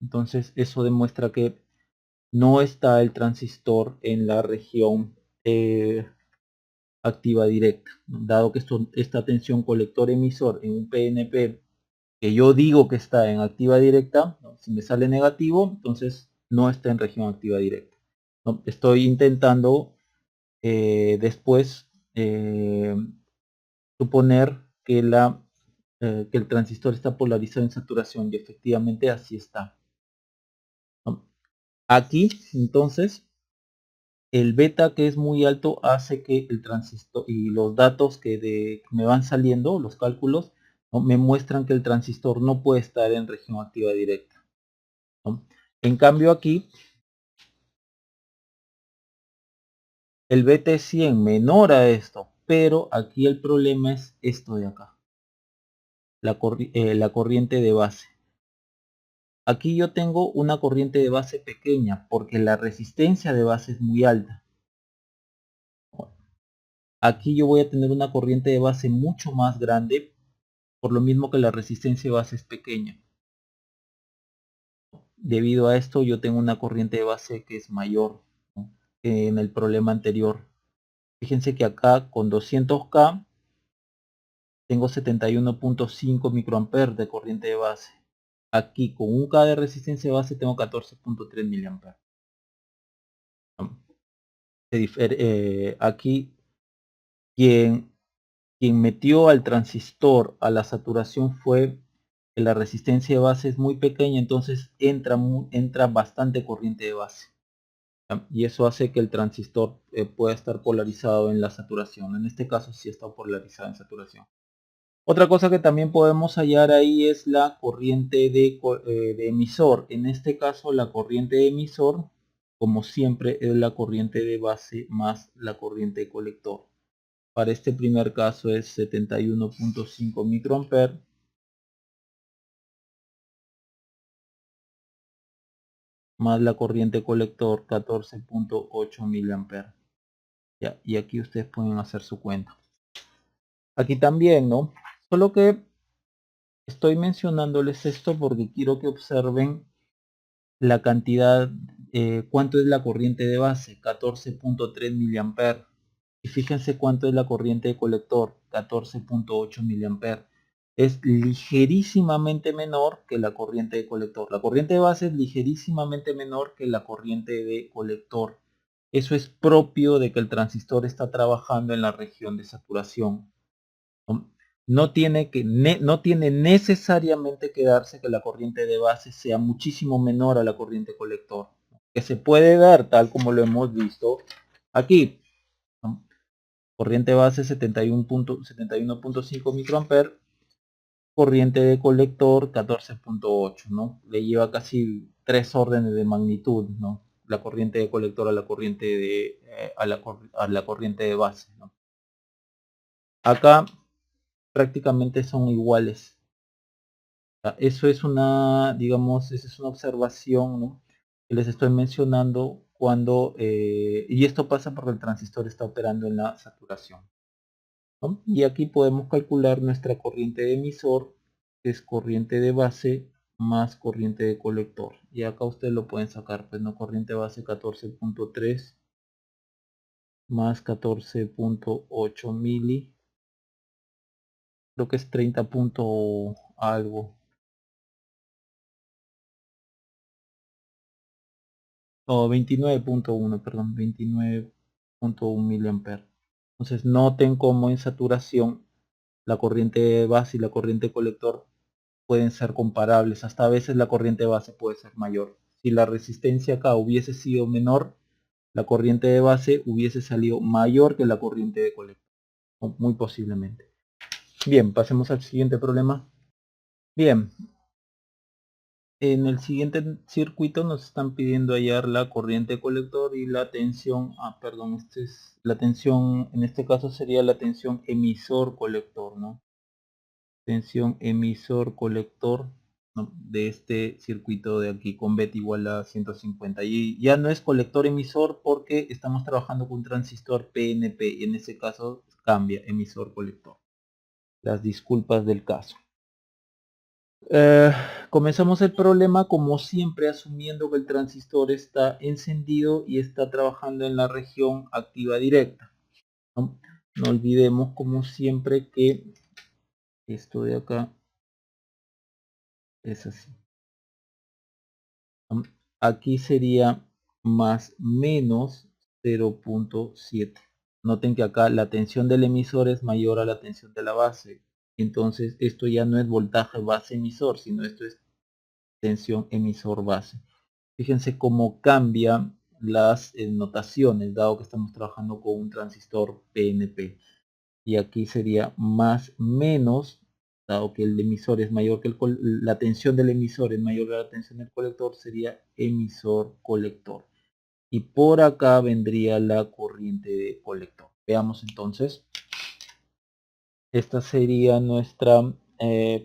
Speaker 1: Entonces eso demuestra que no está el transistor en la región activa directa, dado que esta tensión colector emisor en un PNP que yo digo que está en activa directa, ¿no?, si me sale negativo, entonces no está en región activa directa, ¿no? Estoy intentando después suponer que que el transistor está polarizado en saturación, y efectivamente así está, ¿no? Aquí entonces el beta, que es muy alto, hace que el transistor y los datos que me van saliendo, los cálculos, ¿no?, me muestran que el transistor no puede estar en región activa directa, ¿no? En cambio aquí el beta es 100 menor a esto, pero aquí el problema es esto de acá, la corriente de base. Aquí yo tengo una corriente de base pequeña porque la resistencia de base es muy alta. Aquí yo voy a tener una corriente de base mucho más grande, por lo mismo que la resistencia de base es pequeña. Debido a esto yo tengo una corriente de base que es mayor, ¿no?, que en el problema anterior. Fíjense que acá con 200K tengo 71.5 microamperes de corriente de base. Aquí con 1K de resistencia de base tengo 14.3 miliamperes. Aquí quien metió al transistor a la saturación fue que la resistencia de base es muy pequeña, entonces entra bastante corriente de base, ¿ya? Y eso hace que el transistor pueda estar polarizado en la saturación. En este caso sí está polarizado en saturación. Otra cosa que también podemos hallar ahí es la corriente de emisor. En este caso la corriente de emisor, como siempre, es la corriente de base más la corriente de colector. Para este primer caso es 71.5 microamperes más la corriente colector 14.8 miliamperes. Ya, y aquí ustedes pueden hacer su cuenta. Aquí también, ¿no? Solo que estoy mencionándoles esto porque quiero que observen la cantidad, cuánto es la corriente de base, 14.3 miliamperes. Y fíjense cuánto es la corriente de colector, 14.8 miliamperes. Es ligerísimamente menor que la corriente de colector. La corriente de base es ligerísimamente menor que la corriente de colector. Eso es propio de que el transistor está trabajando en la región de saturación. No tiene necesariamente que darse que la corriente de base sea muchísimo menor a la corriente colector, que se puede dar tal como lo hemos visto aquí, ¿no? Corriente base 71.5 microamperes, corriente de colector 14.8, ¿no? Le lleva casi 3 órdenes de magnitud, ¿no?, la corriente de colector a la corriente a la corriente de base, ¿no? Acá prácticamente son iguales. Eso es una, digamos, esa es una observación, ¿no?, que les estoy mencionando cuando, y esto pasa porque el transistor está operando en la saturación, ¿no? Y aquí podemos calcular nuestra corriente de emisor que es corriente de base más corriente de colector. Y acá ustedes lo pueden sacar, pues no, corriente base 14.3 más 14.8 mili, creo que es 30 punto algo, o 29.1, perdón, 29.1 miliamperes. Entonces noten cómo en saturación la corriente base y la corriente colector pueden ser comparables, hasta a veces la corriente base puede ser mayor. Si la resistencia acá hubiese sido menor, la corriente de base hubiese salido mayor que la corriente de colector, muy posiblemente. Bien, pasemos al siguiente problema. Bien, en el siguiente circuito nos están pidiendo hallar la corriente colector y la tensión, perdón, la tensión, en este caso sería la tensión emisor colector, ¿no? Tensión emisor colector, ¿no?, de este circuito de aquí con beta igual a 150, y ya no es colector emisor porque estamos trabajando con un transistor PNP y en ese caso cambia emisor colector. Las disculpas del caso. Comenzamos el problema como siempre asumiendo que el transistor está encendido y está trabajando en la región activa directa, ¿no? No olvidemos como siempre que esto de acá es así. Aquí sería más menos 0.7. Noten que acá la tensión del emisor es mayor a la tensión de la base. Entonces esto ya no es voltaje base emisor, sino esto es tensión emisor base. Fíjense cómo cambia las notaciones, dado que estamos trabajando con un transistor PNP. Y aquí sería más menos, dado que el emisor es mayor que la tensión del emisor es mayor que la tensión del colector, sería emisor colector. Y por acá vendría la corriente de colector. Veamos entonces. Esta sería nuestra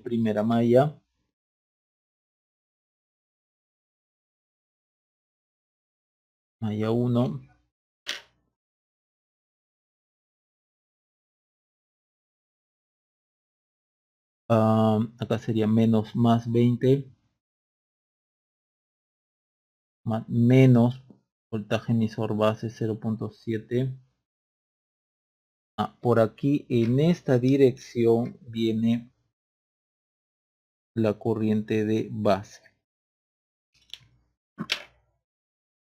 Speaker 1: primera malla. Malla 1. Acá sería menos más 20. Menos voltaje emisor base 0.7. Por aquí en esta dirección viene la corriente de base.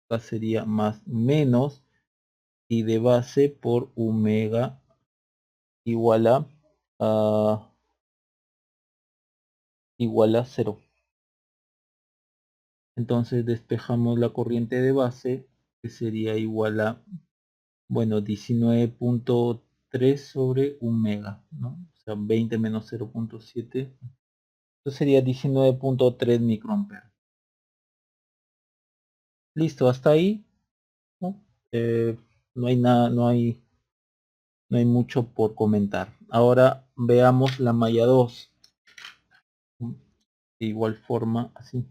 Speaker 1: Acá sería más menos y de base por omega igual a 0. Entonces despejamos la corriente de base, que sería igual a, bueno, 19.3 sobre omega, ¿no? O sea, 20 menos 0.7. Esto sería 19.3 microamperes. Listo, hasta ahí, ¿no? No hay nada, no hay mucho por comentar. Ahora veamos la malla 2. De igual forma, así.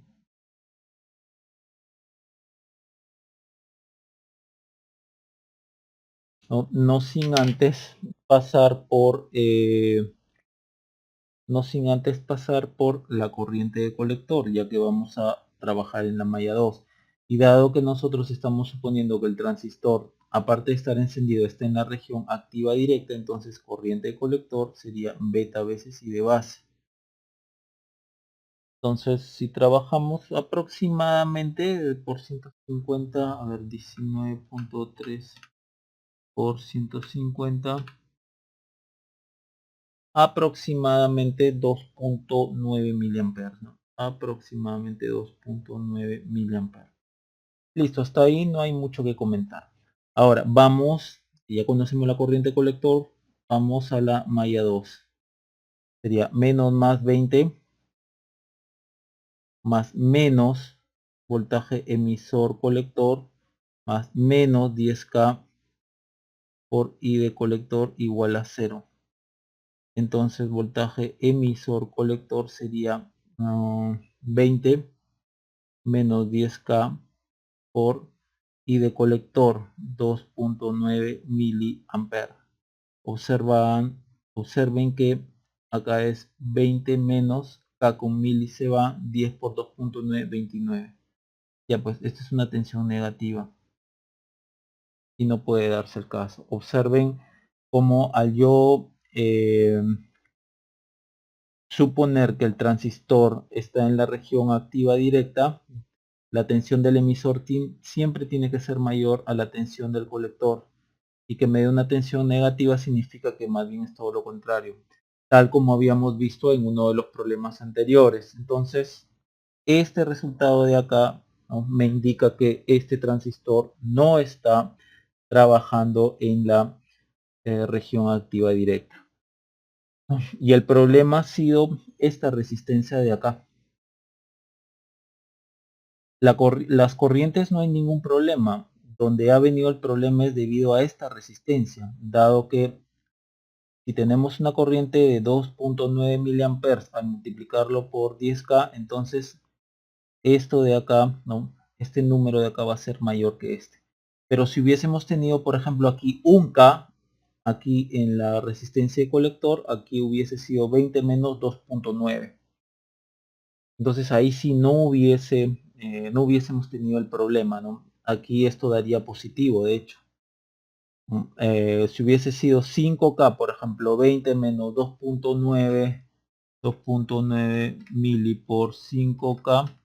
Speaker 1: No sin antes pasar por la corriente de colector, ya que vamos a trabajar en la malla 2. Y dado que nosotros estamos suponiendo que el transistor, aparte de estar encendido, está en la región activa directa, entonces corriente de colector sería beta veces I de base. Entonces, si trabajamos aproximadamente por 150, a ver, 19.3 por 150, aproximadamente 2.9 miliamperes, ¿no? Aproximadamente 2.9 miliamperes. Listo, hasta ahí no hay mucho que comentar. Ahora vamos, ya conocemos la corriente colector, vamos a la malla 2. Sería menos más 20 más menos voltaje emisor colector más menos 10K por I de colector igual a 0. Entonces voltaje emisor colector sería 20 menos 10K por I de colector 2.9 miliamperes. Observen que acá es 20 menos acá con mili se va, 10 por 2.9, 29. Ya pues, esta es una tensión negativa y no puede darse el caso. Observen cómo al yo suponer que el transistor está en la región activa directa, la tensión del emisor siempre tiene que ser mayor a la tensión del colector, y que me dé una tensión negativa significa que más bien es todo lo contrario, tal como habíamos visto en uno de los problemas anteriores. Entonces, este resultado de acá, ¿no?, me indica que este transistor no está trabajando en la región activa directa. Y el problema ha sido esta resistencia de acá. Las corrientes no hay ningún problema. Donde ha venido el problema es debido a esta resistencia, dado que si tenemos una corriente de 2.9 miliamperes al multiplicarlo por 10K, entonces esto de acá, ¿no?, este número de acá va a ser mayor que este. Pero si hubiésemos tenido, por ejemplo, aquí un K, aquí en la resistencia de colector, aquí hubiese sido 20 menos 2.9. Entonces ahí sí no hubiésemos tenido el problema, ¿no? Aquí esto daría positivo, de hecho. Si hubiese sido 5K, por ejemplo, 20 menos 2.9 mili por 5K,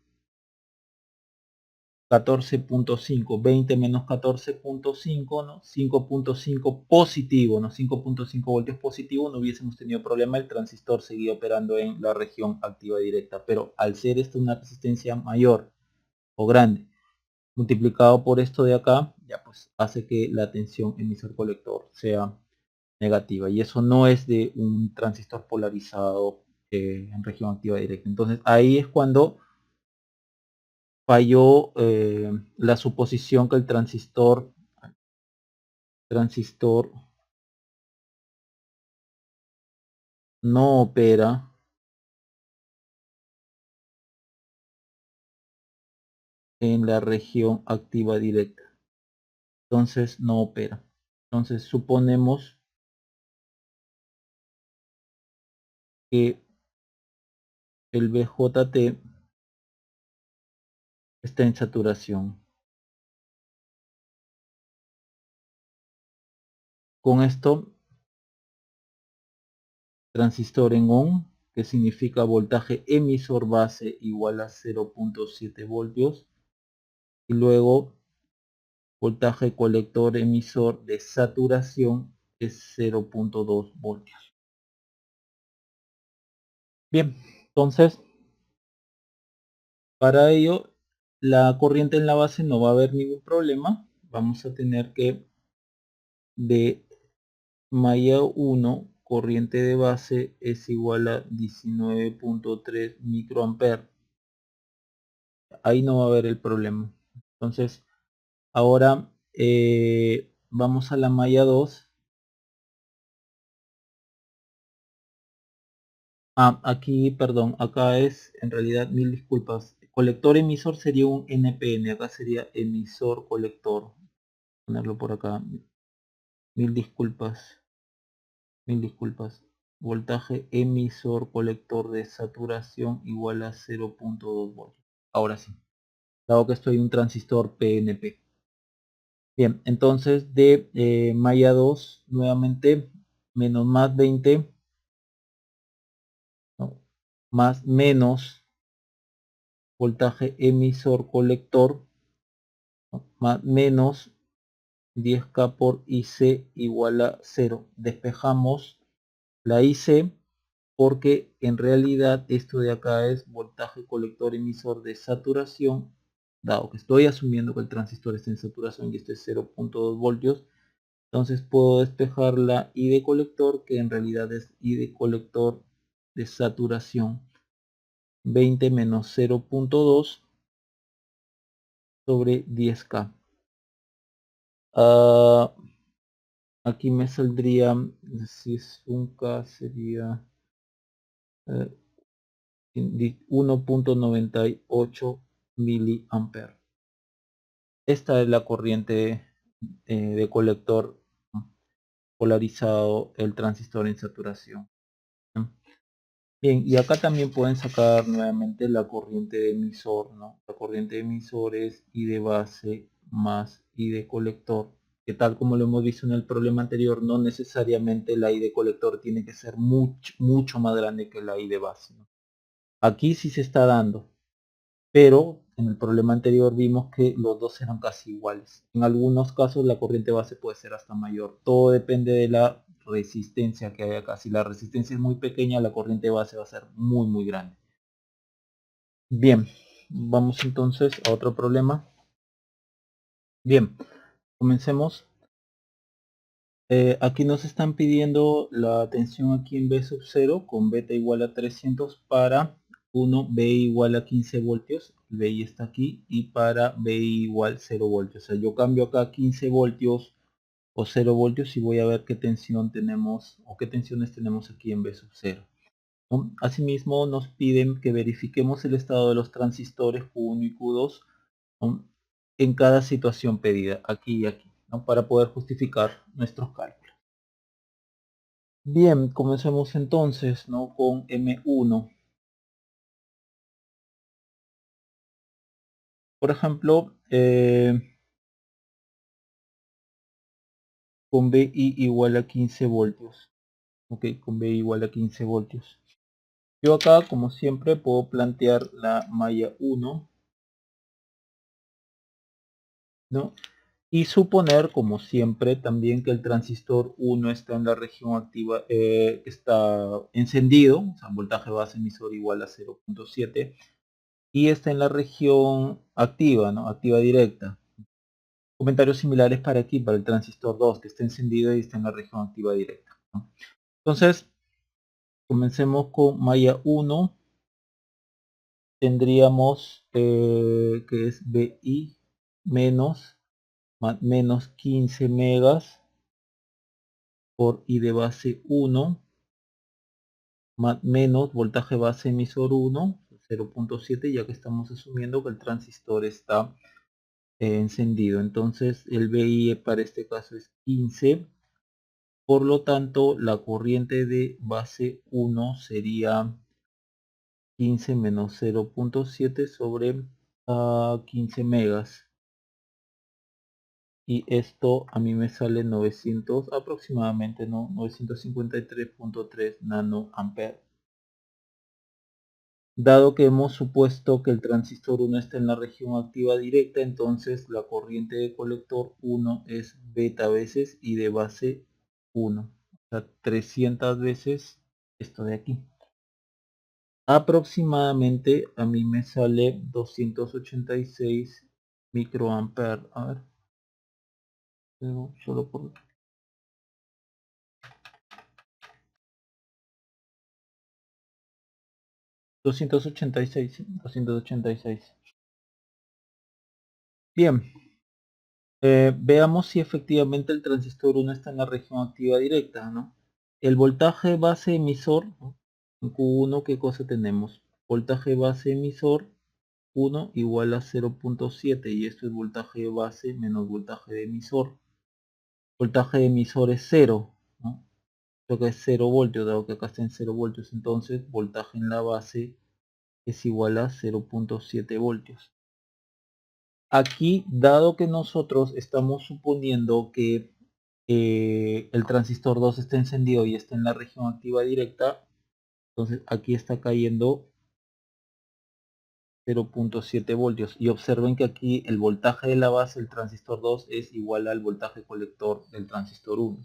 Speaker 1: 14.5, 20 menos 14.5, ¿no? 5.5 positivo, ¿no? 5.5 voltios positivo, no hubiésemos tenido problema, el transistor seguía operando en la región activa directa. Pero al ser esta una resistencia mayor o grande, multiplicado por esto de acá, ya pues hace que la tensión emisor colector sea negativa, y eso no es de un transistor polarizado en región activa directa. Entonces ahí es cuando falló la suposición que el transistor no opera en la región activa directa. Entonces no opera. Entonces suponemos que el BJT está en saturación. Con esto, transistor en ON, que significa voltaje emisor base igual a 0.7 voltios, y luego voltaje colector emisor de saturación es 0.2 voltios. Bien, entonces para ello la corriente en la base no va a haber ningún problema. Vamos a tener que de malla 1 corriente de base es igual a 19.3 microamperes. Ahí no va a haber el problema. Entonces ahora vamos a la malla 2. Aquí, perdón, acá es en realidad, mil disculpas. Colector emisor sería un NPN, acá sería emisor colector. Ponerlo por acá. Mil disculpas. Mil disculpas. Voltaje emisor colector de saturación igual a 0.2 voltios. Ahora sí. Dado que estoy en un transistor PNP. Bien, entonces de malla 2, nuevamente, menos más 20, ¿no?, más menos voltaje emisor colector, ¿no?, más menos 10K por IC igual a 0. Despejamos la IC porque en realidad esto de acá es voltaje colector emisor de saturación, dado que estoy asumiendo que el transistor está en saturación y este es 0.2 voltios. Entonces puedo despejar la I de colector, que en realidad es I de colector de saturación, 20 menos 0.2 sobre 10K. Aquí me saldría, si es un K sería 1.98 miliamperes. Esta es la corriente de colector polarizado, el transistor en saturación. Bien, y acá también pueden sacar nuevamente la corriente de emisor, ¿no? La corriente de emisor es I de base más I de colector, que tal como lo hemos visto en el problema anterior, no necesariamente la I de colector tiene que ser mucho más grande que la I de base, ¿no? Aquí sí se está dando, pero en el problema anterior vimos que los dos eran casi iguales. En algunos casos la corriente base puede ser hasta mayor. Todo depende de la resistencia que hay acá. Si la resistencia es muy pequeña, la corriente base va a ser muy grande. Bien, vamos entonces a otro problema. Bien, comencemos. Aquí nos están pidiendo la tensión aquí en B sub 0 con beta igual a 300 para 1 B igual a 15 voltios, BI está aquí, y para BI igual 0 voltios. O sea, yo cambio acá 15 voltios o 0 voltios y voy a ver qué tensión tenemos o qué tensiones tenemos aquí en B sub 0. ¿No? Asimismo nos piden que verifiquemos el estado de los transistores Q1 y Q2, ¿no? En cada situación pedida, aquí y aquí, ¿no? Para poder justificar nuestros cálculos. Bien, comencemos entonces, ¿no? Con M1. Por ejemplo, con BI igual a 15 voltios. Ok, con BI igual a 15 voltios. Yo acá, como siempre, puedo plantear la malla 1, ¿no? Y suponer, como siempre, también que el transistor 1 está en la región activa, está encendido, o sea, voltaje base emisor igual a 0.7, y está en la región activa, ¿no? Activa directa. Comentarios similares para aquí, para el transistor 2, que está encendido y está en la región activa directa, ¿no? Entonces, comencemos con malla 1. Tendríamos que es BI menos 15 megas por I de base 1 menos voltaje base emisor 1, 0.7, ya que estamos asumiendo que el transistor está encendido. Entonces el BI para este caso es 15. Por lo tanto, la corriente de base 1 sería 15 menos 0.7 sobre 15 megas. Y esto a mí me sale 900 aproximadamente, ¿no? 953.3 nanoamperes. Dado que hemos supuesto que el transistor 1 está en la región activa directa, entonces la corriente de colector 1 es beta veces y de base 1. O sea, 300 veces esto de aquí. Aproximadamente a mí me sale 286 microamperes. A ver, solo por 286, ¿sí? 286. Bien, veamos si efectivamente el transistor 1 está en la región activa directa, ¿no? El voltaje base emisor, ¿no? En Q1, ¿qué cosa tenemos? Voltaje base emisor 1 igual a 0.7 y esto es voltaje base menos voltaje de emisor. Voltaje de emisor es 0, ¿no? Esto que es 0 voltios, dado que acá está en 0 voltios, entonces voltaje en la base es igual a 0.7 voltios. Aquí, dado que nosotros estamos suponiendo que el transistor 2 está encendido y está en la región activa directa, entonces aquí está cayendo 0.7 voltios. Y observen que aquí el voltaje de la base del transistor 2 es igual al voltaje colector del transistor 1.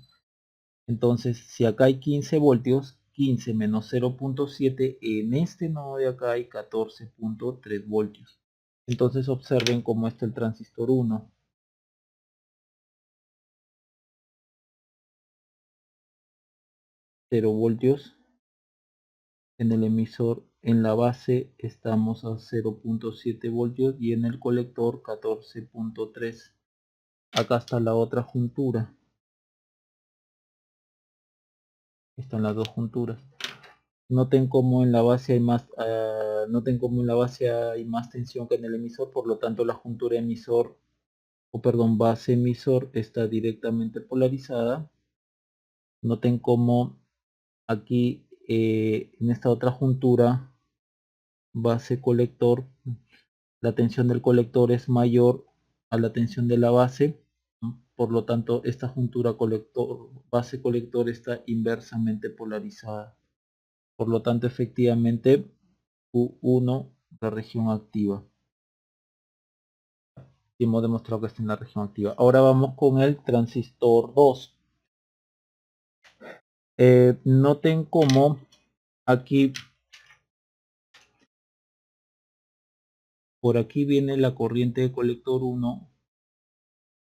Speaker 1: Entonces, si acá hay 15 voltios, 15 menos 0.7, en este nodo de acá hay 14.3 voltios. Entonces observen cómo está el transistor 1. 0 voltios. En el emisor, en la base estamos a 0.7 voltios y en el colector 14.3. Acá está la otra juntura. Están las dos junturas. Noten como en la base hay más, noten como en la base hay más tensión que en el emisor, por lo tanto la juntura emisor, o perdón, base emisor está directamente polarizada. Noten como aquí en esta otra juntura base colector, la tensión del colector es mayor a la tensión de la base, ¿no? Por lo tanto esta juntura base colector está inversamente polarizada. Por lo tanto, efectivamente, Q1, la región activa. Y hemos demostrado que está en la región activa. Ahora vamos con el transistor 2. Noten cómo aquí, por aquí viene la corriente de colector 1,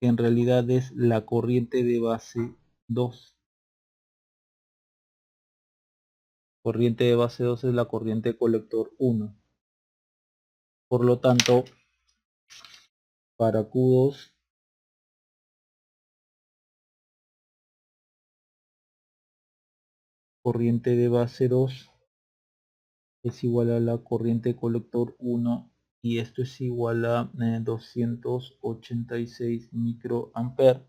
Speaker 1: que en realidad es la corriente de base 2. Corriente de base 2 es la corriente de colector 1. Por lo tanto, para Q2 corriente de base 2 es igual a la corriente de colector 1 y esto es igual a 286 microamperes.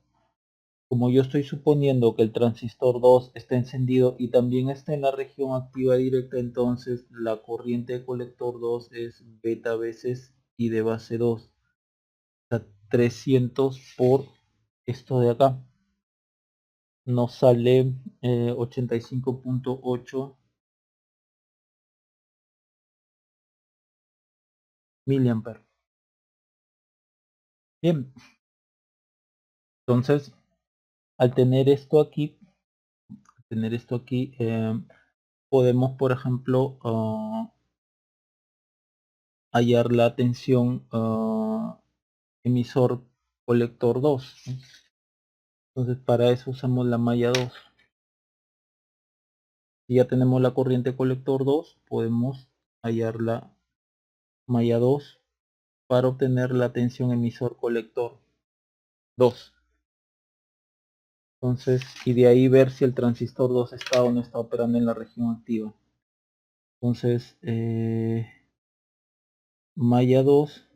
Speaker 1: Como yo estoy suponiendo que el transistor 2 está encendido y también está en la región activa directa, entonces la corriente de colector 2 es beta veces I de base 2. O sea, 300 por esto de acá. Nos sale 85.8 miliamperes. Bien, entonces al tener esto aquí, podemos, por ejemplo, hallar la tensión emisor colector 2. Entonces para eso usamos la malla 2. Si ya tenemos la corriente colector 2, podemos hallar la malla 2 para obtener la tensión emisor colector 2. Entonces, y de ahí ver si el transistor 2 está o no está operando en la región activa. Entonces, malla 2,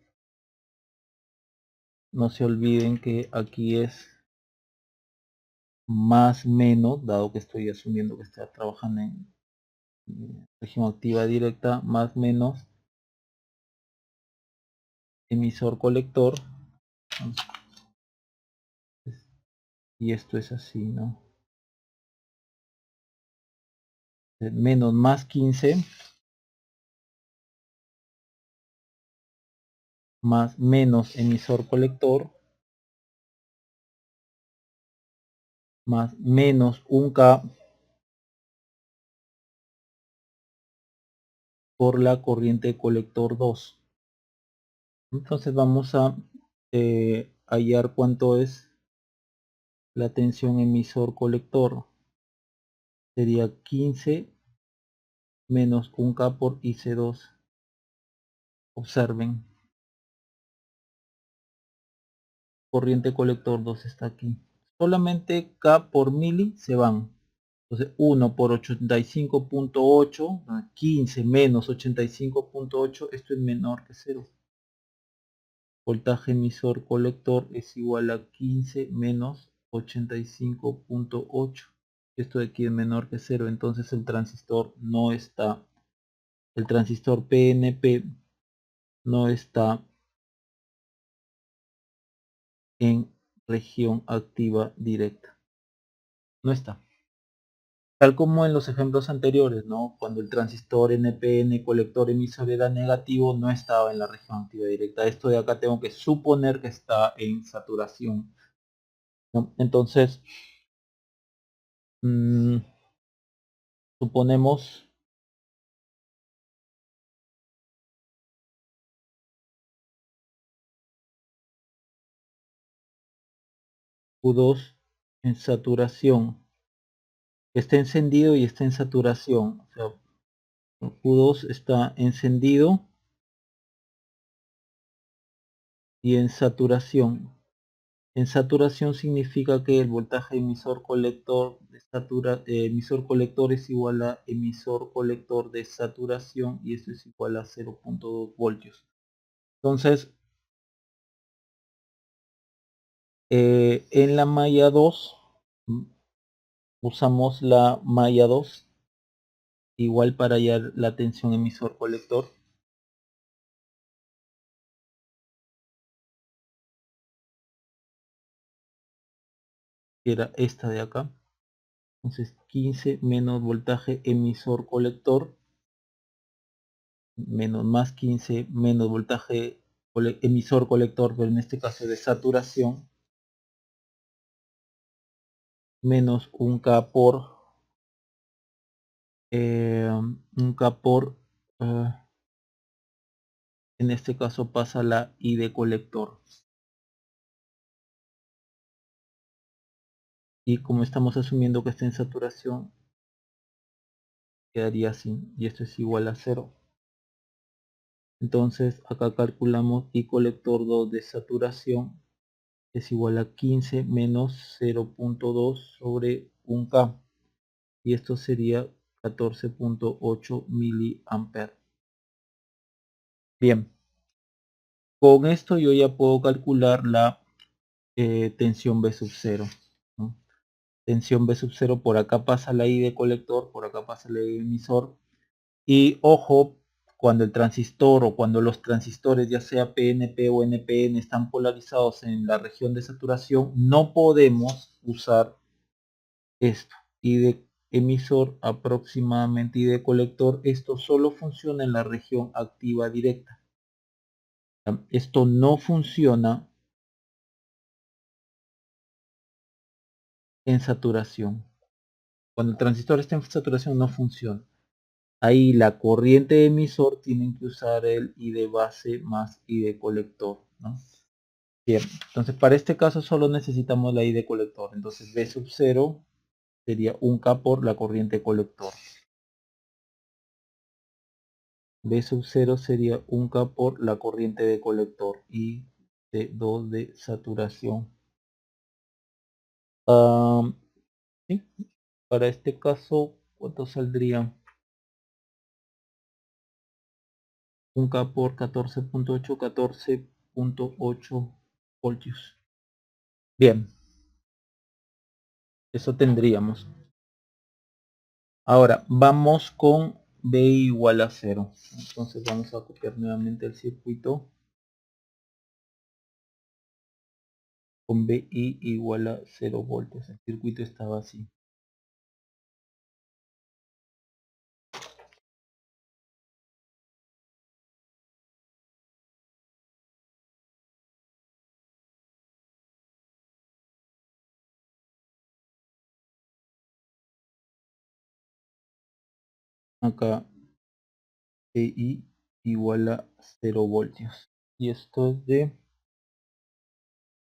Speaker 1: no se olviden que aquí es más menos, dado que estoy asumiendo que está trabajando en región activa directa, más menos emisor colector, y esto es así, ¿no? Menos más 15 más menos emisor colector más menos 1K por la corriente colector 2. Entonces vamos a hallar cuánto es la tensión emisor colector. Sería 15 menos 1K por IC2. Observen, corriente colector 2 está aquí. Solamente K por mili se van. Entonces 1 por 85.8, 15 menos 85.8, esto es menor que 0. Voltaje emisor colector es igual a 15 menos 85.8. Esto de aquí es menor que 0, entonces el transistor no está, el transistor PNP no está en región activa directa. No está. Tal como en los ejemplos anteriores, ¿no? Cuando el transistor NPN colector emisor era negativo, no estaba en la región activa directa. Esto de acá tengo que suponer que está en saturación, ¿no? Entonces, suponemos Q2 en saturación. Está encendido y está en saturación. O sea, Q2 está encendido y en saturación. En saturación significa que el voltaje emisor colector de emisor colector es igual a emisor colector de saturación y esto es igual a 0.2 voltios. Entonces, en la malla 2 usamos la malla 2 igual para hallar la tensión emisor colector, que era esta de acá. Entonces 15 menos voltaje emisor colector, menos más 15 menos voltaje emisor colector, pero en este caso de saturación, menos un K por en este caso pasa la I de colector. Y como estamos asumiendo que está en saturación, quedaría así. Y esto es igual a 0. Entonces acá calculamos I colector 2 de saturación es igual a 15 menos 0.2 sobre 1K. Y esto sería 14.8 miliamperes. Bien, con esto yo ya puedo calcular la tensión B sub 0, ¿no? Tensión B sub 0, por acá pasa la I de colector, por acá pasa la I de emisor. Y ojo, cuando el transistor o cuando los transistores, ya sea PNP o NPN, están polarizados en la región de saturación, no podemos usar esto. I de emisor aproximadamente I de colector, esto solo funciona en la región activa directa. Esto no funciona en saturación. Cuando el transistor está en saturación no funciona. Ahí la corriente de emisor tienen que usar el I de base más I de colector, ¿no? Bien, entonces para este caso solo necesitamos la I de colector. Entonces B sub 0 sería 1K por la corriente colector. B sub 0 sería 1K por la corriente de colector y de 2 de saturación. ¿Sí? Para este caso, ¿cuánto saldría? 1K por 14.8 voltios. Bien, eso tendríamos. Ahora, vamos con B igual a 0. Entonces vamos a copiar nuevamente el circuito. Con BI igual a 0 voltios. El circuito estaba así. Acá BI igual a 0 voltios. Y esto es de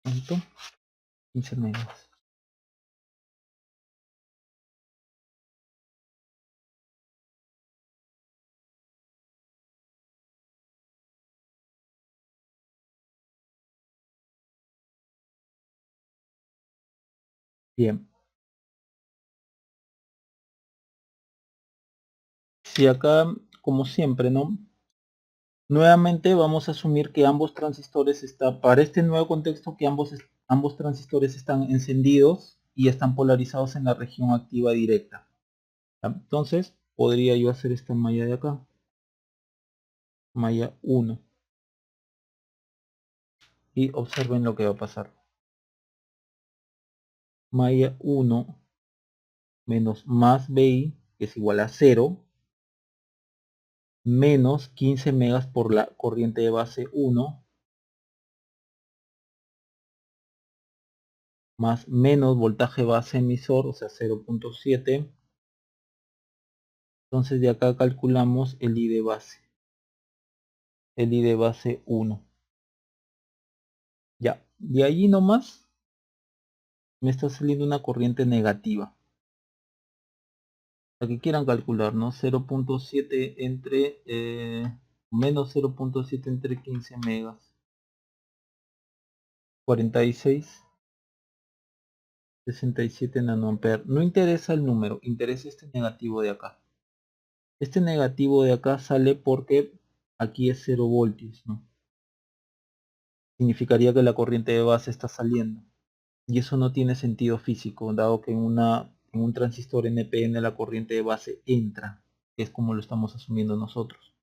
Speaker 1: ¿cuánto? 15 megas. Bien. Si acá, como siempre, ¿no? Nuevamente vamos a asumir que ambos transistores están, para este nuevo contexto, que ambos transistores están encendidos y están polarizados en la región activa directa. Entonces, podría yo hacer esta malla de acá. Malla 1. Y observen lo que va a pasar. Malla 1 menos más BI, que es igual a 0, menos 15 megas por la corriente de base 1, más menos voltaje base emisor, o sea 0.7. Entonces de acá calculamos el I de base. El I de base 1. Ya, de allí nomás me está saliendo una corriente negativa. La que quieran calcular, ¿no? 0.7 entre menos 0.7 entre 15 megas. 46,67 nanoamperes. No interesa el número, interesa este negativo de acá. Este negativo de acá sale porque aquí es 0 voltios, ¿no? Significaría que la corriente de base está saliendo. Y eso no tiene sentido físico, dado que en un transistor NPN la corriente de base entra. que es como lo estamos asumiendo nosotros.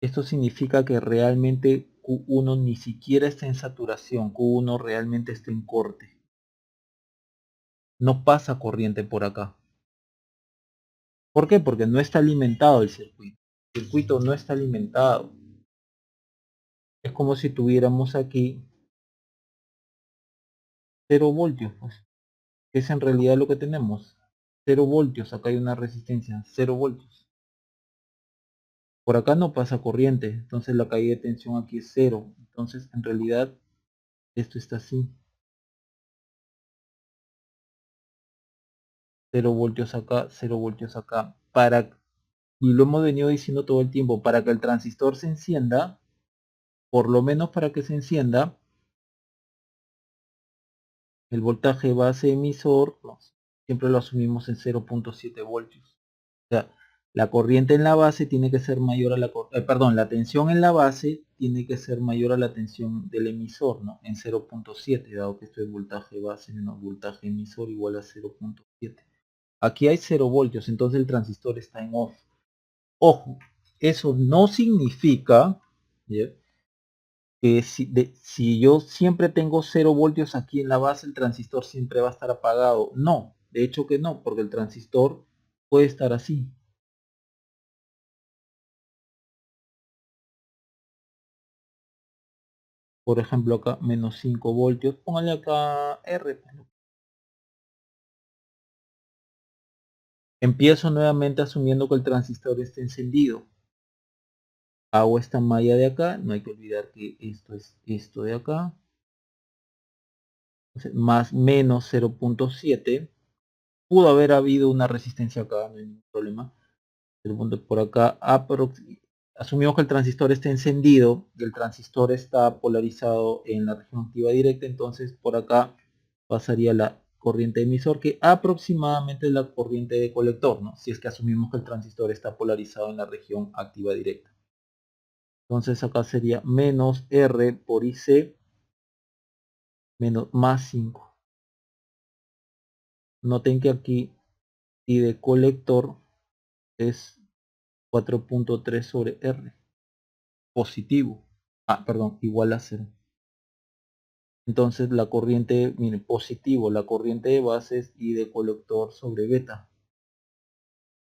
Speaker 1: Esto significa que realmente Q1 ni siquiera está en saturación, Q1 realmente está en corte. No pasa corriente por acá. ¿Por qué? Porque no está alimentado el circuito. El circuito no está alimentado. Es como si tuviéramos aquí 0 voltios, pues. Es en realidad lo que tenemos. 0 voltios, acá hay una resistencia, 0 voltios. Por acá no pasa corriente, entonces la caída de tensión aquí es 0. Entonces en realidad esto está así. 0 voltios acá, 0 voltios acá. Y lo hemos venido diciendo todo el tiempo, para que el transistor se encienda, por lo menos para que se encienda, el voltaje base emisor, siempre lo asumimos en 0.7 voltios. O sea, la corriente en la base tiene que ser mayor a la tensión en la base tiene que ser mayor a la tensión del emisor, ¿no? En 0.7, dado que esto es voltaje base menos voltaje emisor igual a 0.7. Aquí hay 0 voltios, entonces el transistor está en off. Ojo, eso no significa, ¿ya?, que si yo siempre tengo 0 voltios aquí en la base, el transistor siempre va a estar apagado. No, de hecho que no, porque el transistor puede estar así. Por ejemplo acá menos 5 voltios, póngale acá R. Empiezo nuevamente asumiendo que el transistor está encendido. Hago esta malla de acá, no hay que olvidar que esto es esto de acá. Entonces, más menos 0.7. Pudo haber habido una resistencia acá, no hay ningún problema. Por acá, asumimos que el transistor está encendido y el transistor está polarizado en la región activa directa, entonces por acá pasaría la corriente de emisor, que aproximadamente es la corriente de colector, ¿no? Si es que asumimos que el transistor está polarizado en la región activa directa. Entonces acá sería menos R por IC menos más 5. Noten que aquí I de colector es 4.3 sobre R positivo. Perdón, igual a 0. Entonces la corriente, mire, positivo, la corriente de bases y de colector sobre beta.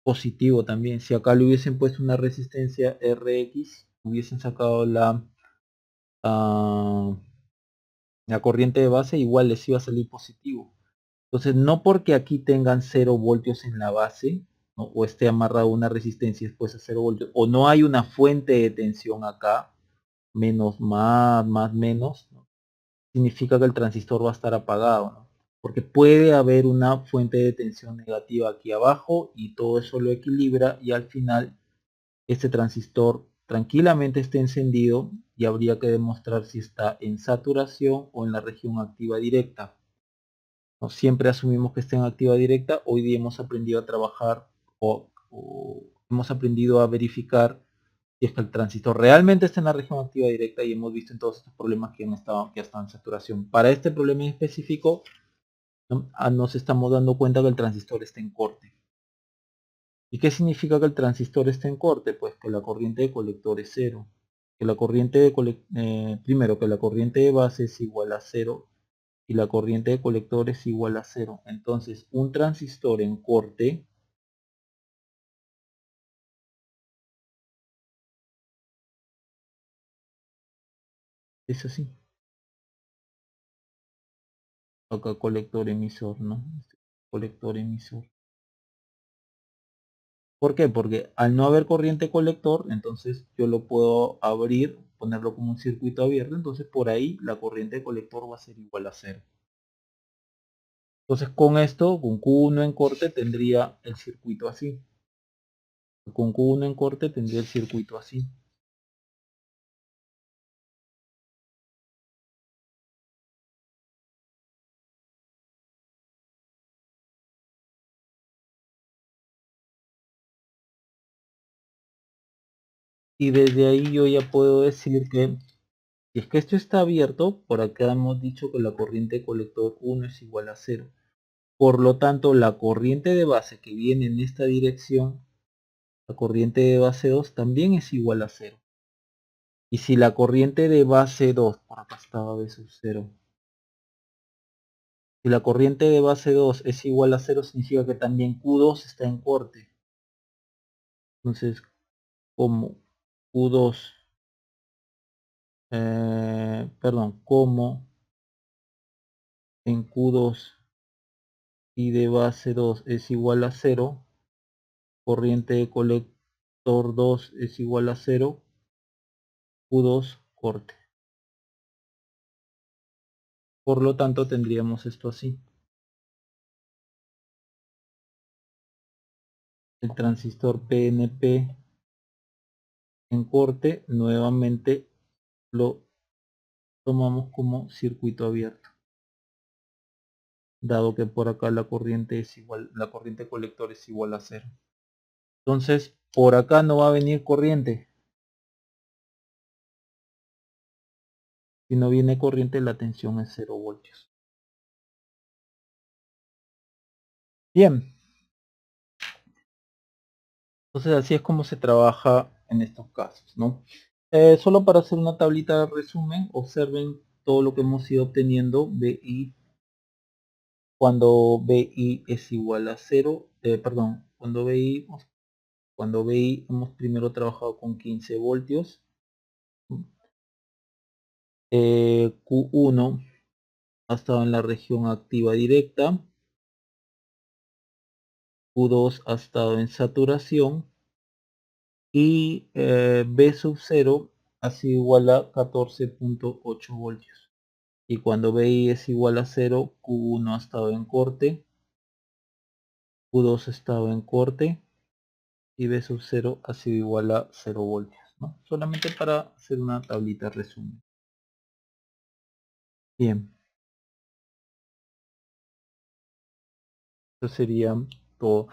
Speaker 1: Positivo también. Si acá le hubiesen puesto una resistencia Rx, hubiesen sacado ah, la corriente de base, igual les iba a salir positivo. Entonces no porque aquí tengan 0 voltios en la base, ¿no?, o esté amarrado una resistencia después a 0 voltios, o no hay una fuente de tensión acá, menos más menos, ¿no?, significa que el transistor va a estar apagado, ¿no? Porque puede haber una fuente de tensión negativa aquí abajo y todo eso lo equilibra y al final este transistor tranquilamente está encendido y habría que demostrar si está en saturación o en la región activa directa. No siempre asumimos que está en activa directa. Hoy día hemos aprendido a trabajar o hemos aprendido a verificar si es que el transistor realmente está en la región activa directa, y hemos visto en todos estos problemas que han estado en saturación. Para este problema en específico, ¿no?, nos estamos dando cuenta que el transistor está en corte. ¿Y qué significa que el transistor está en corte? Pues que la corriente de colector es 0. Que la corriente de primero, que la corriente de base es igual a 0 y la corriente de colector es igual a 0. Entonces, un transistor en corte es así. Acá colector emisor, ¿no? Colector emisor. ¿Por qué? Porque al no haber corriente colector, entonces yo lo puedo abrir, ponerlo como un circuito abierto, entonces por ahí la corriente de colector va a ser igual a 0. Entonces con esto, con Q1 en corte, tendría el circuito así. Con Q1 en corte tendría el circuito así. Y desde ahí yo ya puedo decir que si es que esto está abierto, por acá hemos dicho que la corriente de colector 1 es igual a 0. Por lo tanto, la corriente de base que viene en esta dirección, la corriente de base 2 también es igual a 0. Y si la corriente de base 2, por acá estaba B sub 0, si la corriente de base 2 es igual a 0, significa que también Q2 está en corte. Entonces, como Q2, como en Q2 y de base 2 es igual a 0, corriente de colector 2 es igual a 0, Q2 corte. Por lo tanto, tendríamos esto así. El transistor PNP en corte, nuevamente lo tomamos como circuito abierto, dado que por acá la corriente es igual, la corriente colector es igual a 0. Entonces, por acá no va a venir corriente. Si no viene corriente, la tensión es 0 voltios. Bien. Entonces así es como se trabaja en estos casos, ¿no? Solo para hacer una tablita de resumen, observen todo lo que hemos ido obteniendo. BI, cuando BI es igual a 0, cuando BI hemos primero trabajado con 15 voltios. Q1 ha estado en la región activa directa. Q2 ha estado en saturación. Y B sub 0 ha sido igual a 14.8 voltios. Y cuando BI es igual a 0, Q1 ha estado en corte, Q2 ha estado en corte y B sub 0 ha sido igual a 0 voltios, ¿no? Solamente para hacer una tablita de resumen. Bien. Eso sería todo.